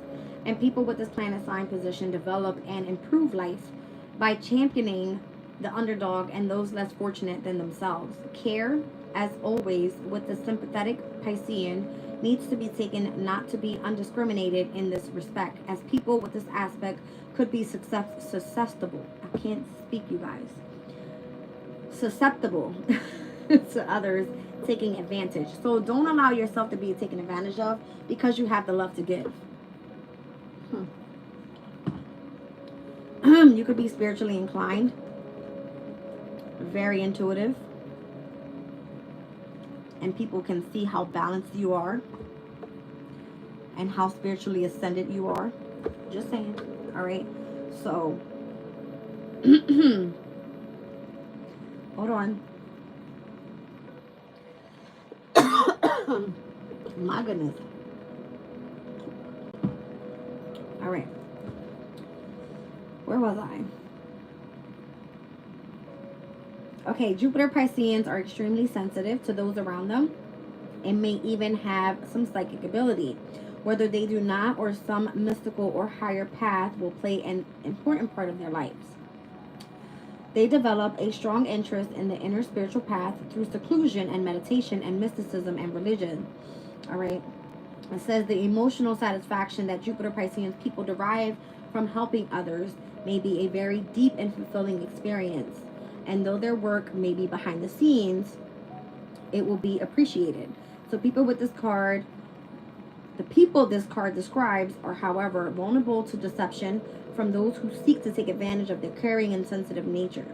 and people with this planet sign position develop and improve life by championing the underdog and those less fortunate than themselves. Care, as always, with the sympathetic Piscean needs to be taken not to be undiscriminated in this respect, as people with this aspect could be susceptible. I can't speak, you guys. Susceptible to others taking advantage. So don't allow yourself to be taken advantage of because you have the love to give. You could be spiritually inclined, very intuitive, and people can see how balanced you are and how spiritually ascended you are. Just saying. All right, so hold on. My goodness. All right, where was I? Okay, Jupiter Pisceans are extremely sensitive to those around them and may even have some psychic ability. Whether they do not, or some mystical or higher path will play an important part of their lives. They develop a strong interest in the inner spiritual path through seclusion and meditation and mysticism and religion. All right. It says the emotional satisfaction that Jupiter Pisceans people derive from helping others may be a very deep and fulfilling experience. And though their work may be behind the scenes, it will be appreciated. So people with this card, the people this card describes are, however, vulnerable to deception from those who seek to take advantage of their caring and sensitive nature.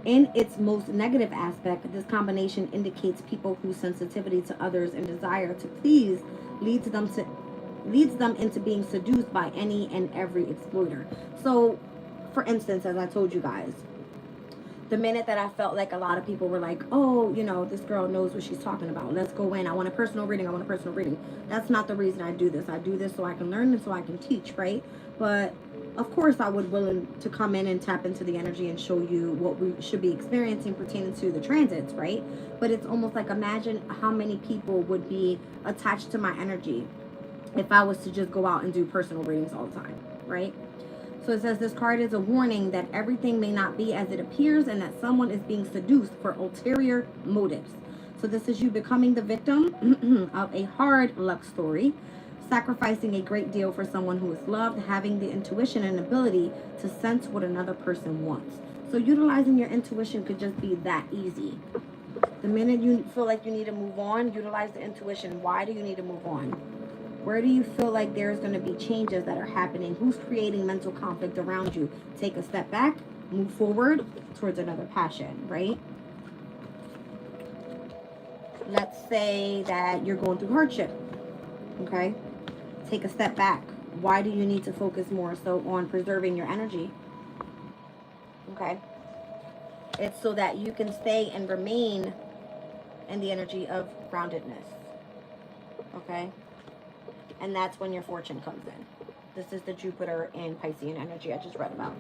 In its most negative aspect, this combination indicates people whose sensitivity to others and desire to please leads them into being seduced by any and every exploiter. So, for instance, as I told you guys, the minute that I felt like a lot of people were like, oh, you know, this girl knows what she's talking about. Let's go in. I want a personal reading. I want a personal reading. That's not the reason I do this. I do this so I can learn and so I can teach, right? But of course, I would willing to come in and tap into the energy and show you what we should be experiencing pertaining to the transits, right? But it's almost like, imagine how many people would be attached to my energy if I was to just go out and do personal readings all the time, right? So it says this card is a warning that everything may not be as it appears and that someone is being seduced for ulterior motives. So this is you becoming the victim of a hard luck story, sacrificing a great deal for someone who is loved, having the intuition and ability to sense what another person wants. So utilizing your intuition could just be that easy. The minute you feel like you need to move on, utilize the intuition. Why do you need to move on? Where do you feel like there's going to be changes that are happening? Who's creating mental conflict around you? Take a step back, move forward towards another passion, right? Let's say that you're going through hardship, okay? Take a step back. Why do you need to focus more so on preserving your energy? Okay? It's so that you can stay and remain in the energy of groundedness, okay? And that's when your fortune comes in. This is the Jupiter and Piscean energy I just read about.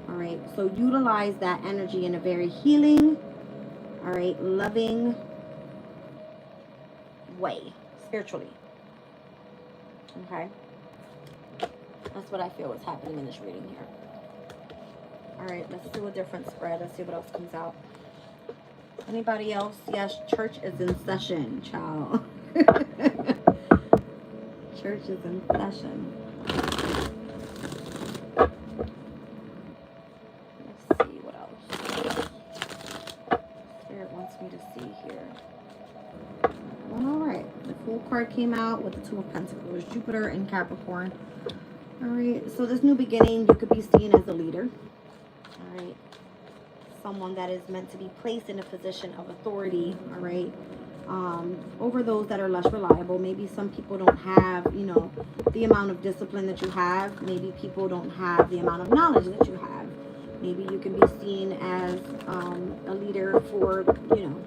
All right. So utilize that energy in a very healing, all right, loving way, spiritually. Okay. That's what I feel is happening in this reading here. All right. Let's do a different spread. Let's see what else comes out. Anybody else? Yes, church is in session, child. Church is in session. Let's see what else Spirit wants me to see here. Well, all right. The Fool card came out with the Two of Pentacles, Jupiter and Capricorn. All right. So this new beginning, you could be seen as a leader. All right. Someone that is meant to be placed in a position of authority. All right. Over those that are less reliable. Maybe some people don't have, you know, the amount of discipline that you have. Maybe people don't have the amount of knowledge that you have. Maybe you can be seen as a leader for, you know,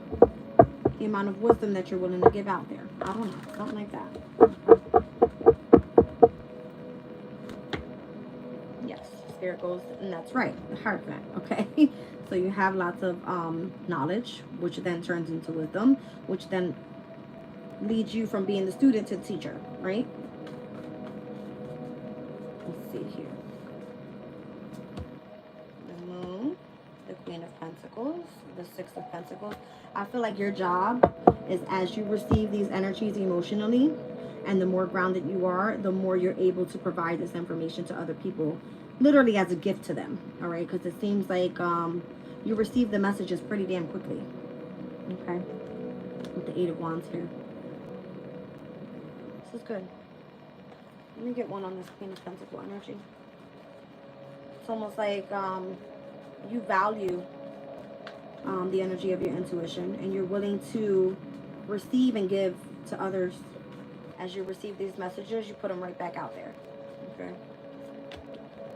the amount of wisdom that you're willing to give out there. I don't know, something like that. Yes, Spirit goes, and that's right, the Hierophant, okay? So you have lots of knowledge, which then turns into wisdom, which then leads you from being the student to the teacher, right? Let's see here. The Moon, the Queen of Pentacles, the Six of Pentacles. I feel like your job is, as you receive these energies emotionally, and the more grounded you are, the more you're able to provide this information to other people, literally as a gift to them, all right? Because it seems like you receive the messages pretty damn quickly, okay? With the Eight of Wands here. This is good. Let me get one on this Queen of Pentacles energy. It's almost like you value the energy of your intuition, and you're willing to receive and give to others. As you receive these messages, you put them right back out there. Okay.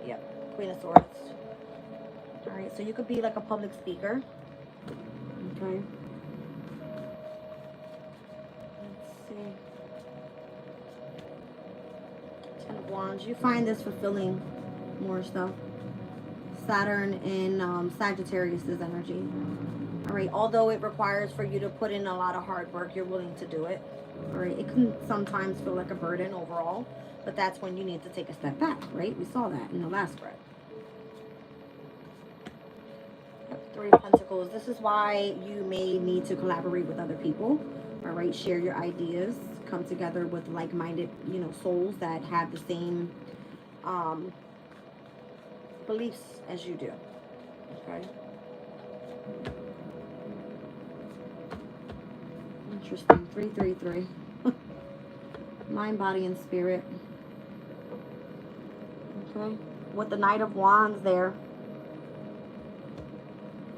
Yep. Queen of Swords. All right. So you could be like a public speaker. Okay. Let's see. Ten of Wands. You find this fulfilling more stuff. Saturn in Sagittarius's energy. All right. Although it requires for you to put in a lot of hard work, you're willing to do it. All right. It can sometimes feel like a burden overall, but that's when you need to take a step back, right? We saw that in the last spread. Three of Pentacles. This is why you may need to collaborate with other people. All right. Share your ideas. Come together with like-minded, you know, souls that have the same beliefs as you do. Okay. interesting. 333. Mind, body, and spirit. Okay. With the Knight of Wands there.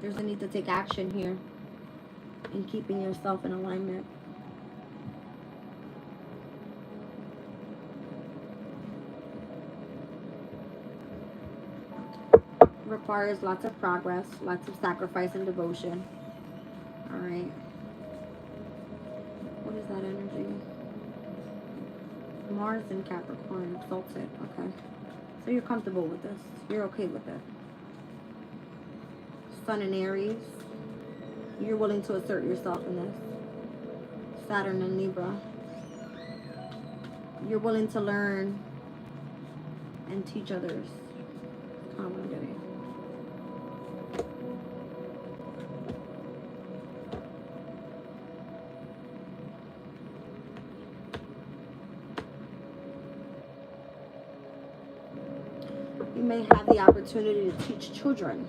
There's a need to take action here in keeping yourself in alignment. Requires lots of progress, lots of sacrifice and devotion. All right. What is that energy? Mars in Capricorn, exalted. Okay. So you're comfortable with this. You're okay with it. Sun in Aries. You're willing to assert yourself in this. Saturn in Libra. You're willing to learn and teach others. That's kind of what I'm getting. You may have the opportunity to teach children.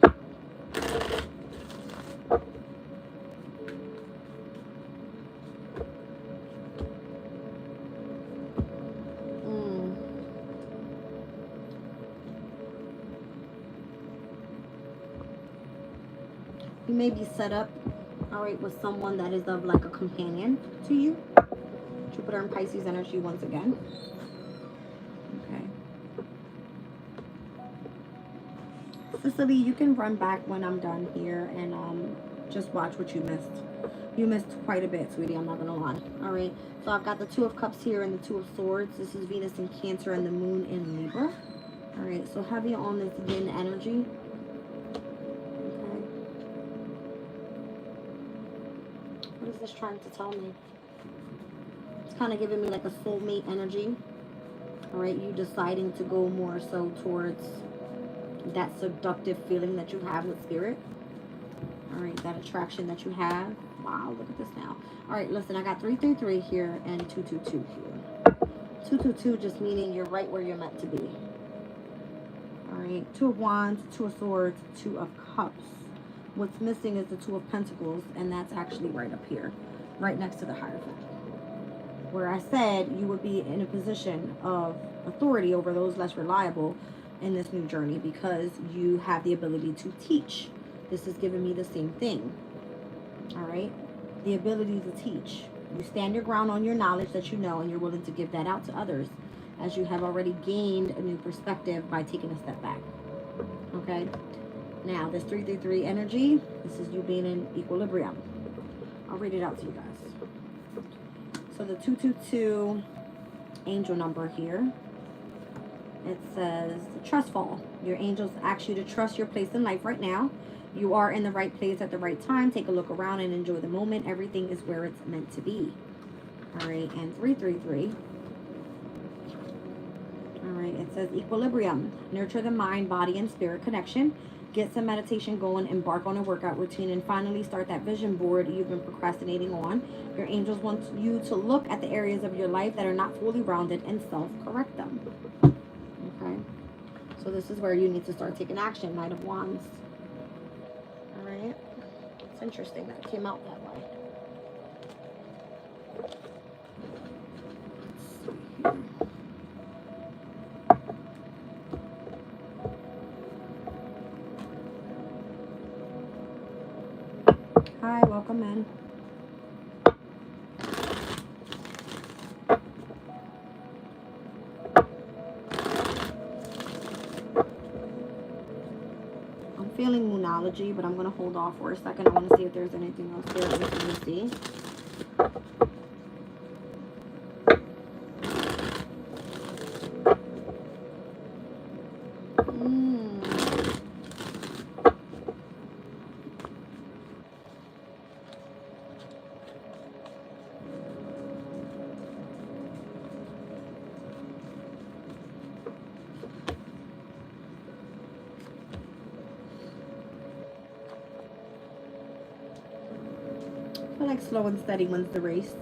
You may be set up, all right, with someone that is of like a companion to you. Jupiter and Pisces energy once again. Okay. Cicely, you can run back when I'm done here and just watch what you missed. You missed quite a bit, sweetie, I'm not gonna lie. All right, so I've got the Two of Cups here and the Two of Swords. This is Venus in Cancer and the Moon in Libra. All right, so heavy on this yin energy. Okay. What is this trying to tell me? It's kind of giving me like a soulmate energy. All right, you deciding to go more so towards that seductive feeling that you have with spirit. All right, that attraction that you have. Wow, look at this now. All right, listen, I got 333 here and 222 here. 222 just meaning you're right where you're meant to be. All right, Two of Wands, Two of Swords, Two of Cups. What's missing is the Two of Pentacles, and that's actually right up here, right next to the Hierophant. Where I said you would be in a position of authority over those less reliable in this new journey because you have the ability to teach. This is giving me the same thing. All right, the ability to teach. You stand your ground on your knowledge that you know, and you're willing to give that out to others as you have already gained a new perspective by taking a step back. Okay, now this 333 energy, this is you being in equilibrium. I'll read it out to you guys. So the 222 angel number here, it says trust fall. Your angels ask you to trust your place in life right now. You are in the right place at the right time. Take a look around and enjoy the moment. Everything is where it's meant to be. All right, and 333. All right, it says equilibrium. Nurture the mind, body, and spirit connection. Get some meditation going, embark on a workout routine, and finally start that vision board you've been procrastinating on. Your angels want you to look at the areas of your life that are not fully rounded and self-correct them. Okay, so this is where you need to start taking action. Knight of Wands. All right, it's interesting that it came out that way. Let's see here. Hi, welcome in. I'm feeling Moonology, but I'm going to hold off for a second. I want to see if there's anything else there that we can see. I feel like slow and steady wins the race.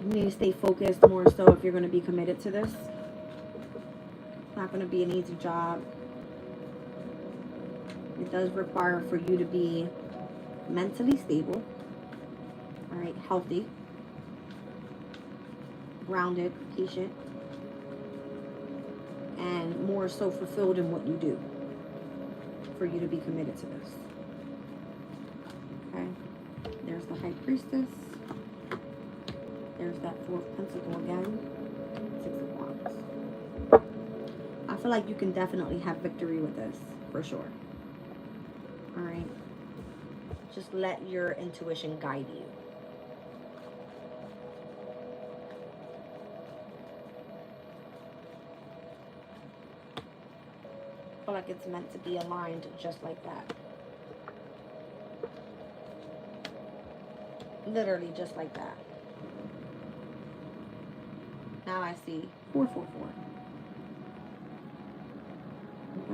You need to stay focused more so if you're going to be committed to this. It's not going to be an easy job. It does require for you to be mentally stable. All right, healthy, grounded, patient, and more so fulfilled in what you do for you to be committed to this. Okay, there's the High Priestess. There's that Fourth Pentacle again. Six of Wands. I feel like you can definitely have victory with this, for sure. All right. Just let your intuition guide you. I feel like it's meant to be aligned just like that. Literally just like that. Now I see 444.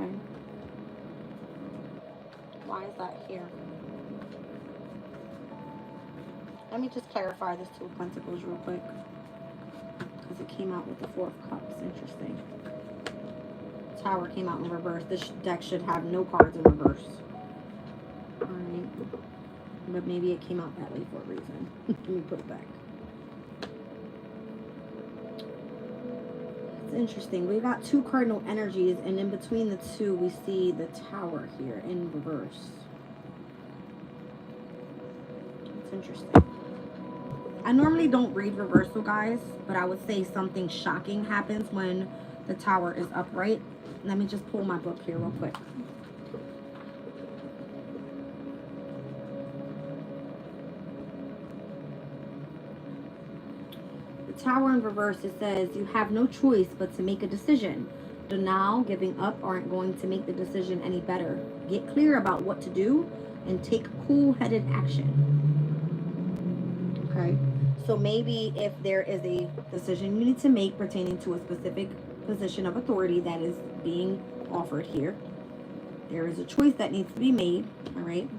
Okay. Why is that here? Let me just clarify this Two of Pentacles real quick. Because it came out with the Four of Cups. Interesting. Tower came out in reverse. This deck should have no cards in reverse. Alright. But maybe it came out that way for a reason. Let me put it back. It's interesting. We got two cardinal energies, and in between the two, we see the Tower here in reverse. It's interesting. I normally don't read reversal, guys, but I would say something shocking happens when the Tower is upright. Let me just pull my book here real quick. The Tower in reverse, it says, you have no choice but to make a decision. Denial, giving up aren't going to make the decision any better. Get clear about what to do and take cool-headed action. Okay? So maybe if there is a decision you need to make pertaining to a specific position of authority that is being offered here, there is a choice that needs to be made, all right,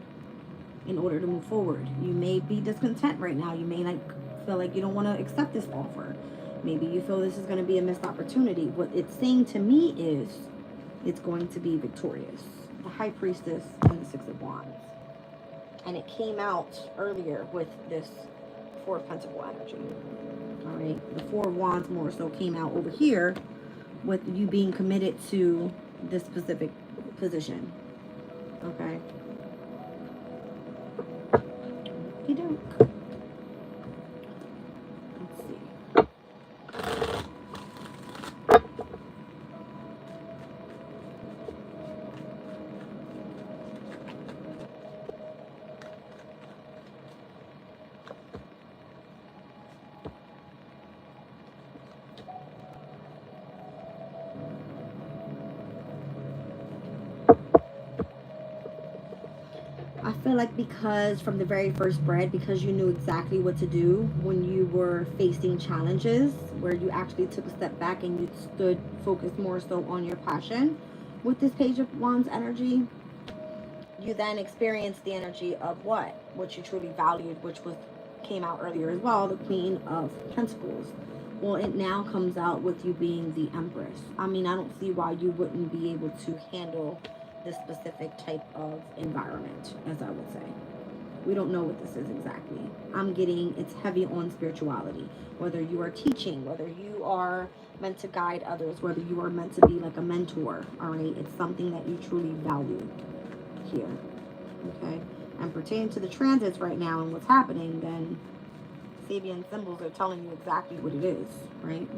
in order to move forward. You may be discontent right now. You may feel like you don't want to accept this offer. Maybe you feel this is going to be a missed opportunity. What it's saying to me is it's going to be victorious. The High Priestess and the Six of Wands. And it came out earlier with this Four of Pentacle energy. All right. The Four of Wands more so came out over here with you being committed to this specific position. Okay. You don't. Let's see. I feel like because from the very first spread, because you knew exactly what to do when you were facing challenges, where you actually took a step back and you stood focused more so on your passion with this Page of Wands energy, you then experienced the energy of what you truly valued, which was came out earlier as well, the Queen of Pentacles. Well, it now comes out with you being the Empress. I mean, I don't see why you wouldn't be able to handle this specific type of environment, as I would say. We don't know what this is exactly. I'm getting it's heavy on spirituality. Whether you are teaching, whether you are meant to guide others, whether you are meant to be like a mentor, all right? It's something that you truly value here, okay? And pertaining to the transits right now and what's happening, then Sabian symbols are telling you exactly what it is, right?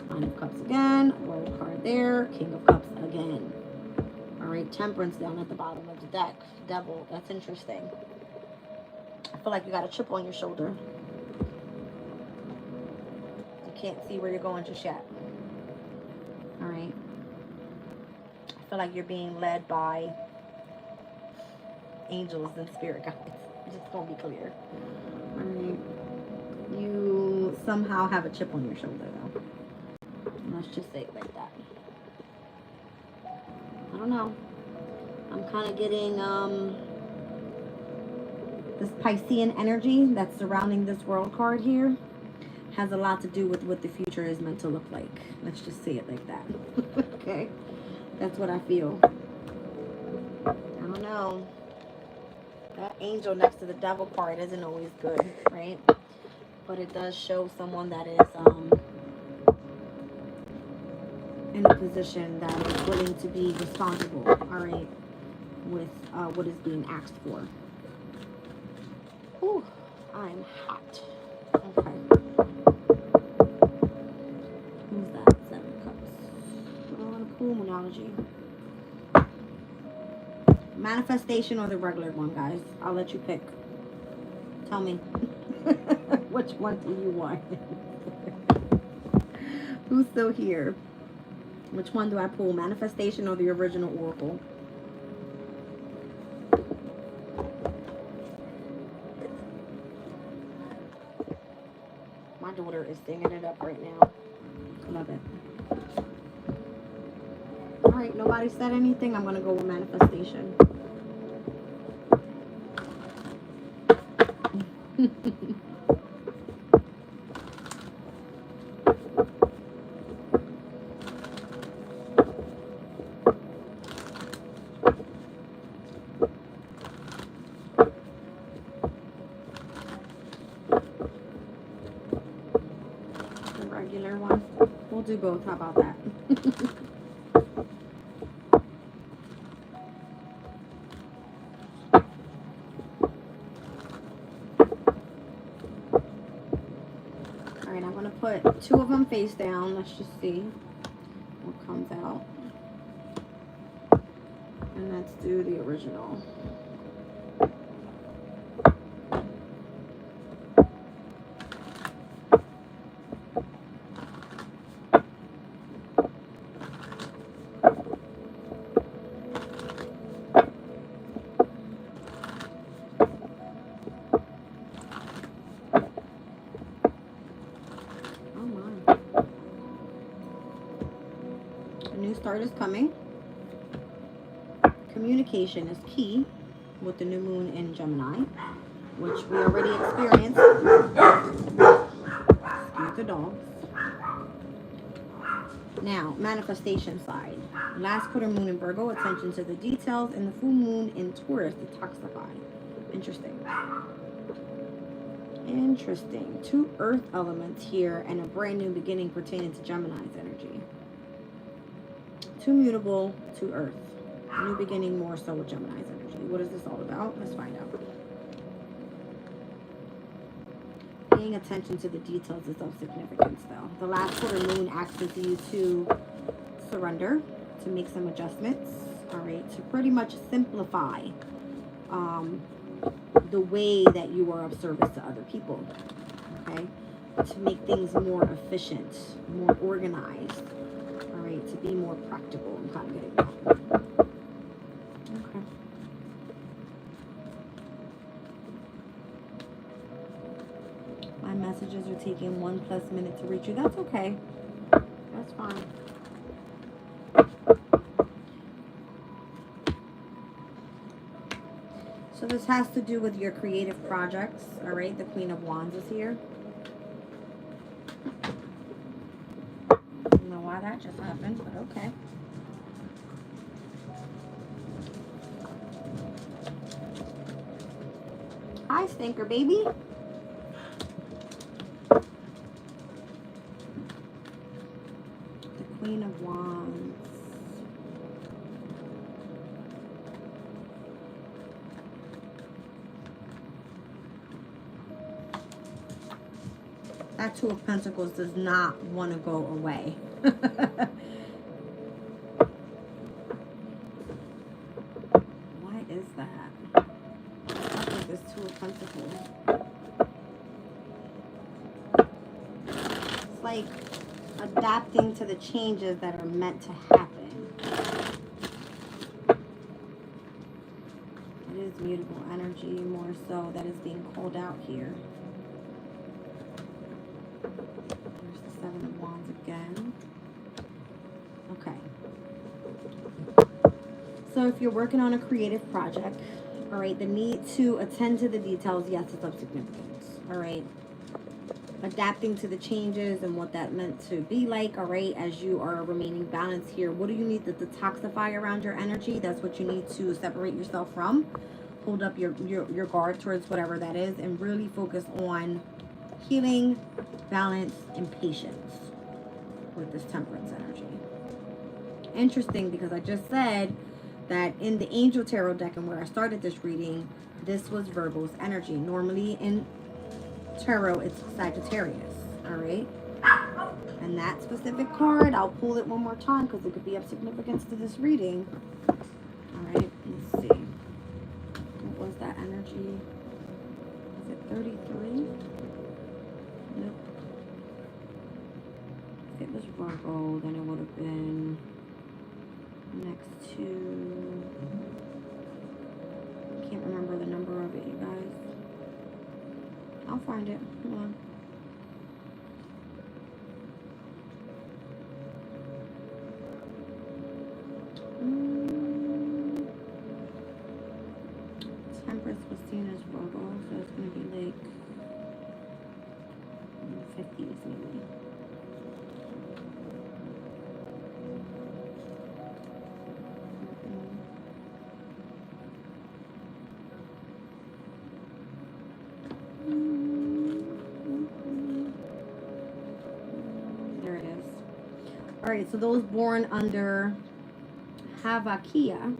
Nine of Cups again, World card there, King of Cups again. All right, Temperance down at the bottom of the deck. Devil, that's interesting. I feel like you got a chip on your shoulder. You can't see where you're going just yet. All right. I feel like you're being led by angels and spirit guides. Just gonna be clear. All right. You somehow have a chip on your shoulder, though. Let's just say it like that. I don't know. I'm kind of getting this Piscean energy that's surrounding this World card here has a lot to do with what the future is meant to look like. Let's just say it like that. Okay? That's what I feel. I don't know. That angel next to the devil part isn't always good, right? But it does show someone that is in a position that is willing to be responsible, all right, with what is being asked for. Ooh, I'm hot. Okay. Who's that? 7 cups. What do I want to pull? Moonology. Manifestation or the regular one, guys? I'll let you pick. Tell me. Which one do you want? Who's still here? Which one do I pull? Manifestation or the original oracle? My daughter is singing it up right now. Love it. All right, nobody said anything. I'm going to go with manifestation. The regular one. We'll do both. How about that? Alright, I'm going to put 2 of them face down. Let's just see what comes out. And let's do the original. Start is coming. Communication is key with the new moon in Gemini, which we already experienced. Excuse the dogs. Now, manifestation side. Last quarter moon in Virgo, attention to the details, and the full moon in Taurus, detoxify. Interesting. Interesting. 2 earth elements here and a brand new beginning pertaining to Gemini's energy. 2 mutable, 2 earth. New beginning more so with Gemini's energy. What is this all about? Let's find out. Paying attention to the details is of significance though. The last quarter moon asks you to surrender, to make some adjustments, all right, to pretty much simplify the way that you are of service to other people, okay, to make things more efficient, more organized, to be more practical. I'm kind of getting that. Okay. My messages are taking 1+ minute to reach you. That's okay. That's fine. So this has to do with your creative projects. All right. The Queen of Wands is here. That just happened, but okay. Hi, stinker baby. The Queen of Wands. That 2 of Pentacles does not want to go away. Why is that? What is this 2 of Pentacles? It's like adapting to the changes that are meant to happen. It is mutable energy more so that is being called out here. There's the 7 of Wands again. Okay. So if you're working on a creative project, all right, the need to attend to the details, yes, it's of significance, all right. Adapting to the changes and what that meant to be like, all right, as you are remaining balanced here. What do you need to detoxify around your energy? That's what you need to separate yourself from, hold up your guard towards whatever that is, and really focus on healing, balance, and patience with this temperance energy. Interesting, because I just said that in the Angel Tarot deck and where I started this reading, this was Virgo's energy. Normally in tarot, it's Sagittarius, all right? And that specific card, I'll pull it one more time because it could be of significance to this reading. All right, let's see. What was that energy? Is it 33? Nope. If it was Virgo, then it would have been next to... I can't remember the number of it, you guys. I'll find it. Hold on. Temperance was seen as Virgo, so it's going to be like 50s maybe. There it is. All right, so those born under Havakia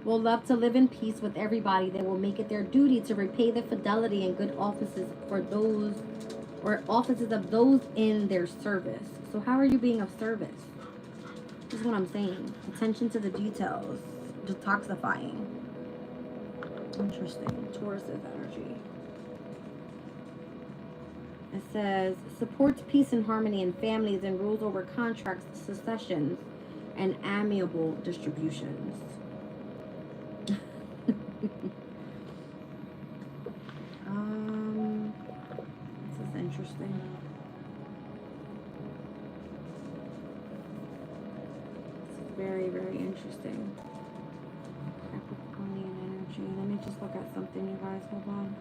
will love to live in peace with everybody. They will make it their duty to repay the fidelity and good offices for those, or offices of those in their service. So how are you being of service? This is what I'm saying. Attention to the details. Detoxifying. Interesting. Taurus's energy. It says, supports peace and harmony in families and rules over contracts, successions, and amiable distributions. This is interesting. This is very, very interesting. Capricornian energy. Let me just look at something, you guys. Hold on.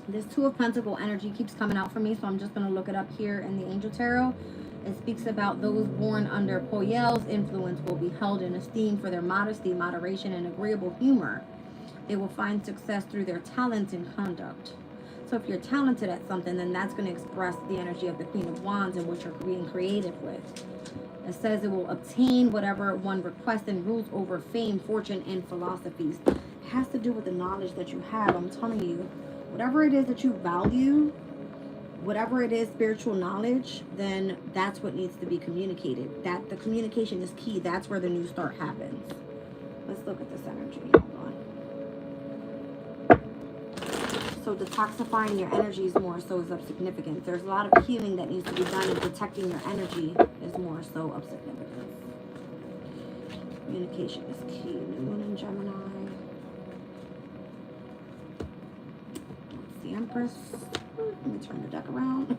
This Two of Pentacles energy keeps coming out for me, so I'm just going to look it up here in the Angel Tarot. It speaks about those born under Poyel's influence will be held in esteem for their modesty, moderation, and agreeable humor. They will find success through their talent and conduct. So if you're talented at something, then that's going to express the energy of the Queen of Wands and what you're being creative with. It says it will obtain whatever one requests and rules over fame, fortune, and philosophies. It has to do with the knowledge that you have. I'm telling you, whatever it is that you value, whatever it is, spiritual knowledge, then that's what needs to be communicated. That the communication is key. That's where the new start happens. Let's look at this energy. Hold on. So detoxifying your energy is more so is of significance. There's a lot of healing that needs to be done, and protecting your energy is more so of significance. Communication is key. New Moon in Gemini. The Empress. Let me turn the deck around.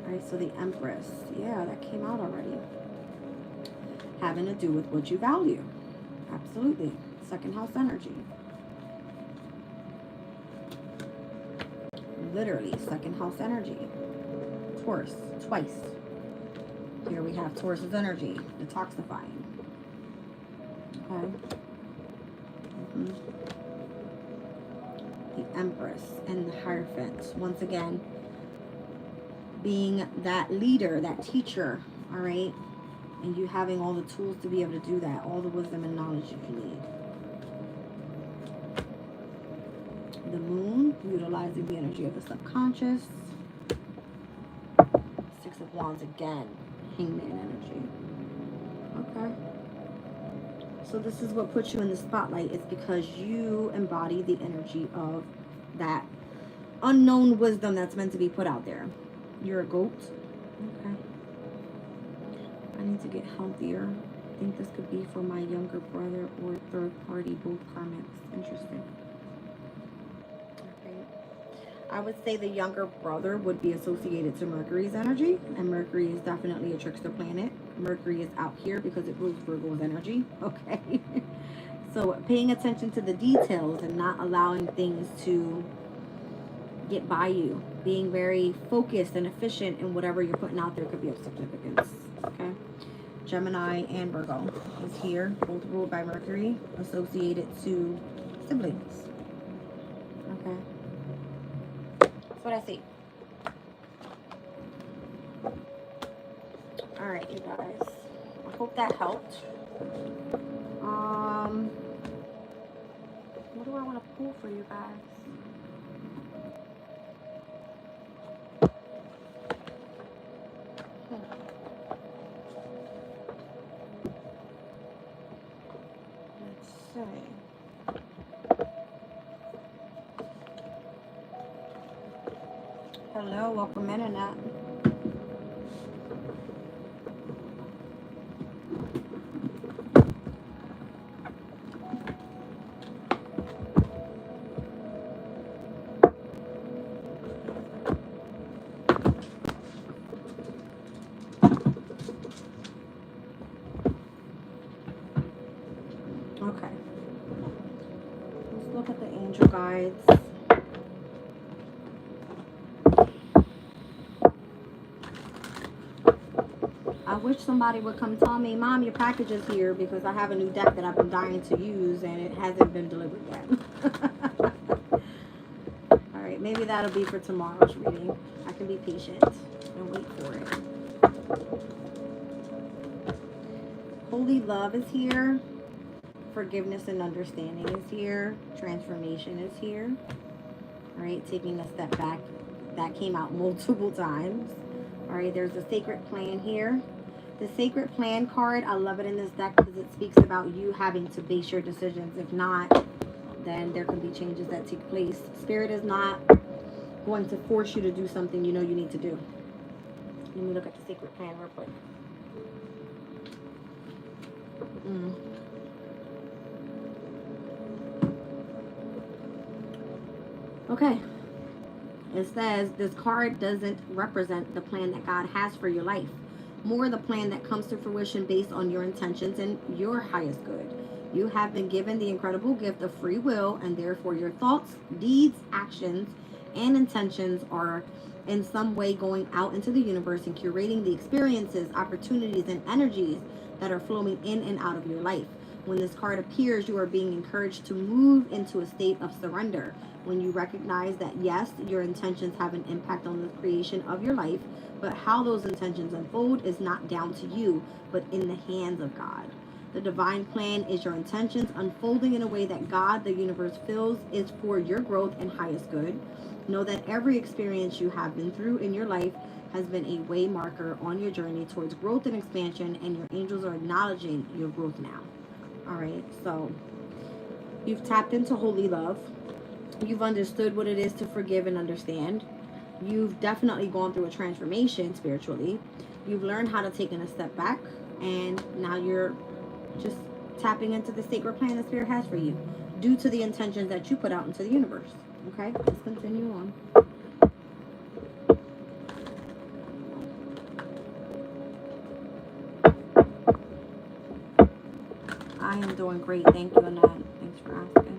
Alright, so the Empress. Yeah, that came out already. Having to do with what you value. Absolutely. Second house energy. Literally, second house energy. Taurus, twice. Here we have Taurus's energy. Detoxifying. Okay. The Empress and the Hierophant. Once again, being that leader, that teacher, all right? And you having all the tools to be able to do that, all the wisdom and knowledge that you need. The Moon, utilizing the energy of the subconscious. Six of Wands again, Hangman energy. Okay. So this is what puts you in the spotlight. It's because you embody the energy of that unknown wisdom that's meant to be put out there. You're a goat. Okay. I need to get healthier. I think this could be for my younger brother or third party, both karmics. Interesting. Okay. I would say the younger brother would be associated to Mercury's energy, and Mercury is definitely a trickster planet. Mercury is out here because it rules Virgo's energy. Okay. So paying attention to the details and not allowing things to get by you. Being very focused and efficient in whatever you're putting out there could be of significance. Okay. Gemini and Virgo is here, both ruled by Mercury, associated to siblings. Okay. That's what I see. Alright, you guys. I hope that helped. What do I want to pull for you guys? Let's see. Hello, welcome in, Annette. Okay. Let's look at the angel guides. I wish somebody would come tell me, Mom, your package is here, because I have a new deck that I've been dying to use and it hasn't been delivered yet. Alright, maybe that'll be for tomorrow's reading. I can be patient and wait for it. Holy love is here. Forgiveness and understanding is here. Transformation is here. Alright, taking a step back. That came out multiple times. Alright, there's a sacred plan here. The sacred plan card, I love it in this deck because it speaks about you having to base your decisions. If not, then there can be changes that take place. Spirit is not going to force you to do something you know you need to do. Let me look at the sacred plan real quick. Okay. It says this card doesn't represent the plan that God has for your life. More the plan that comes to fruition based on your intentions and your highest good. You have been given the incredible gift of free will, and therefore your thoughts, deeds, actions, and intentions are in some way going out into the universe and curating the experiences, opportunities, and energies that are flowing in and out of your life. When this card appears, you are being encouraged to move into a state of surrender. When you recognize that, yes, your intentions have an impact on the creation of your life, but how those intentions unfold is not down to you, but in the hands of God. The divine plan is your intentions unfolding in a way that God, the universe, feels is for your growth and highest good. Know that every experience you have been through in your life has been a way marker on your journey towards growth and expansion, and your angels are acknowledging your growth now. All right, so you've tapped into holy love. You've understood what it is to forgive and understand. You've definitely gone through a transformation spiritually. You've learned how to take a step back, and now you're just tapping into the sacred plan the Spirit has for you due to the intentions that you put out into the universe. Okay, let's continue on. I am doing great. Thank you, Annette. Thanks for asking.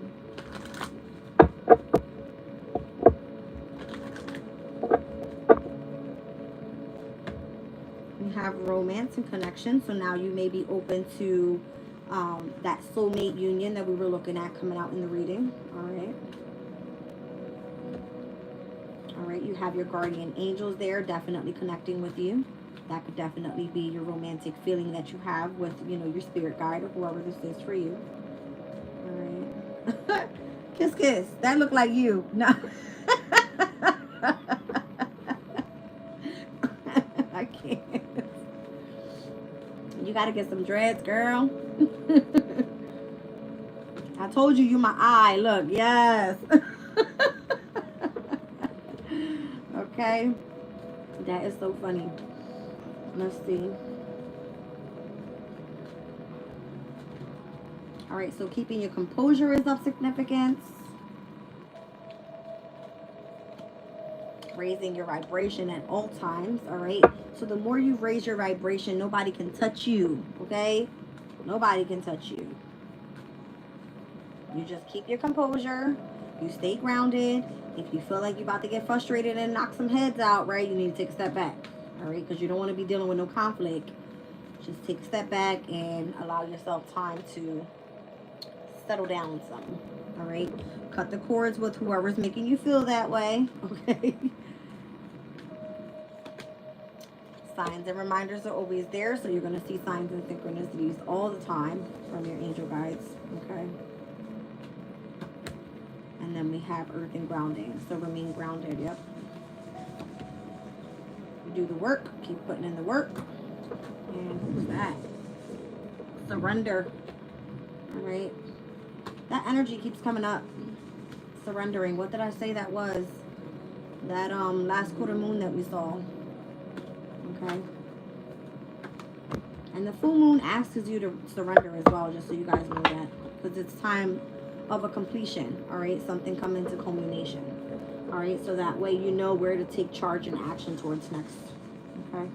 We have romance and connection. So now you may be open to that soulmate union that we were looking at coming out in the reading. All right. All right. You have your guardian angels there definitely connecting with you. That could definitely be your romantic feeling that you have with, you know, your spirit guide or whoever this is for you. All right. Kiss, kiss. That looked like you. No. I can't. You gotta get some dreads, girl. I told you my eye. Look, yes. Okay. That is so funny. Let's see. All right, so keeping your composure is of significance. Raising your vibration at all times, all right? So the more you raise your vibration, nobody can touch you, okay? Nobody can touch you. You just keep your composure. You stay grounded. If you feel like you're about to get frustrated and knock some heads out, right, you need to take a step back. All right, because you don't want to be dealing with no conflict. Just take a step back and allow yourself time to settle down some. All right, cut the cords with whoever's making you feel that way. Okay. Signs and reminders are always there, so you're going to see signs and synchronicities all the time from your angel guides. Okay. And then we have earth and grounding, so remain grounded. Yep. Do the work. Keep putting in the work. And who's that? Surrender. All right. That energy keeps coming up. Surrendering. What did I say that was? That last quarter moon that we saw. Okay. And the full moon asks you to surrender as well, just so you guys know that. Because it's time of a completion. Alright. Something coming to culmination. Alright. So that way you know where to take charge and action towards next. Okay.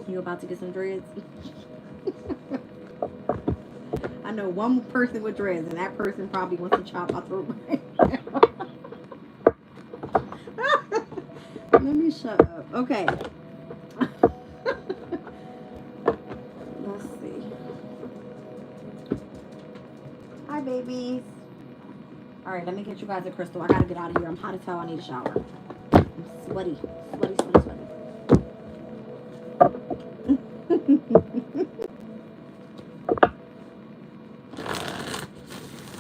You about to get some dreads? I know one person with dreads, and that person probably wants to chop my throat right now. Let me shut up. Okay. Let's see. Hi, babies. All right, let me get you guys a crystal. I gotta get out of here. I'm hot as hell. I need a shower. I'm sweaty. Sweaty, sweaty, sweaty.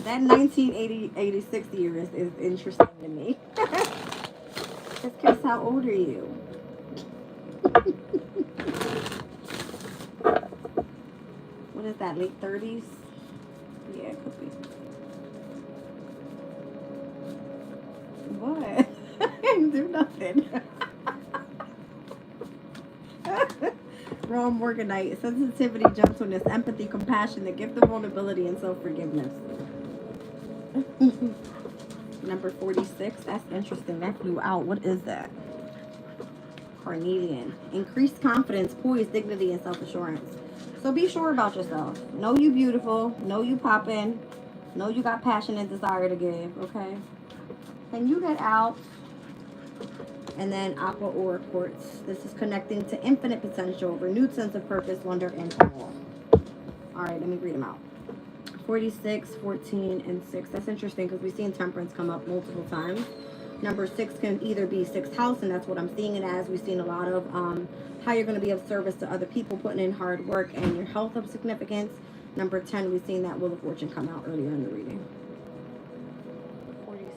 That 1986 year is interesting to me. Just curious, how old are you? What is that, late 30s? Yeah, it could be. What? I didn't do nothing. Raw Morganite, sensitivity, gentleness, empathy, compassion, the gift of vulnerability, and self-forgiveness. Number 46, that's interesting. That flew out. What is that? Carnelian. Increased confidence, poise, dignity, and self-assurance. So be sure about yourself. Know you beautiful. Know you poppin'. Know you got passion and desire to give. Okay? Can you get out? And then Aqua Aura Quartz. This is connecting to infinite potential, renewed sense of purpose, wonder, and power. Alright, let me read them out. 46, 14, and 6. That's interesting because we've seen temperance come up multiple times. Number 6 can either be 6th house, and that's what I'm seeing it as. We've seen a lot of how you're going to be of service to other people, putting in hard work, and your health of significance. Number 10, we've seen that Wheel of Fortune come out earlier in the reading. 46.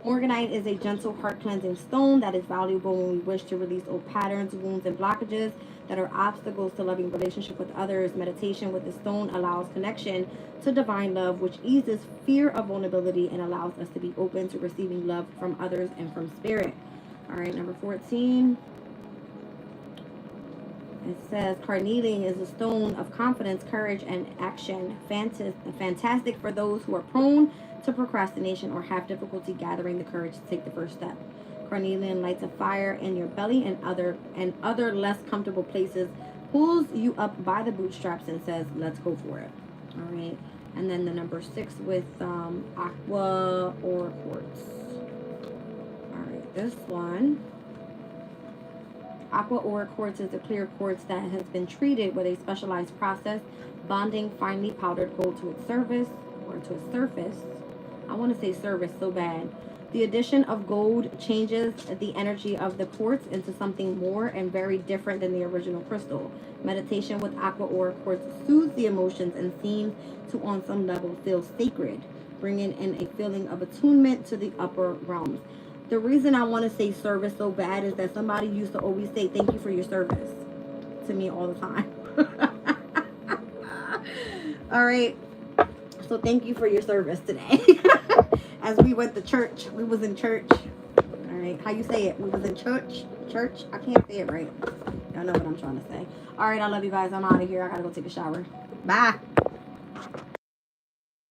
Morganite is a gentle heart cleansing stone that is valuable when we wish to release old patterns, wounds, and blockages that are obstacles to loving relationship with others. Meditation with the stone allows connection to divine love, which eases fear of vulnerability and allows us to be open to receiving love from others and from spirit. All right, number 14. It says carnelian is a stone of confidence, courage, and action. Fantastic for those who are prone to procrastination or have difficulty gathering the courage to take the first step. Carnelian lights a fire in your belly and other less comfortable places, pulls you up by the bootstraps and says, let's go for it. All right. And then the number 6 with Aqua Aura Quartz. All right, this one. Aqua Aura Quartz is a clear quartz that has been treated with a specialized process, bonding finely powdered gold to its surface, or to its surface. I want to say service so bad. The addition of gold changes the energy of the quartz into something more and very different than the original crystal. Meditation with Aqua Aura Quartz soothes the emotions and seems to, on some level, feel sacred, bringing in a feeling of attunement to the upper realms. The reason I want to say service so bad is that somebody used to always say, thank you for your service, to me all the time. All right. So thank you for your service today. As we went to church, we was in church. All right, how you say it? We was in church. I can't say it right. Y'all know what I'm trying to say. All right, I love you guys. I'm out of here. I gotta go take a shower. Bye.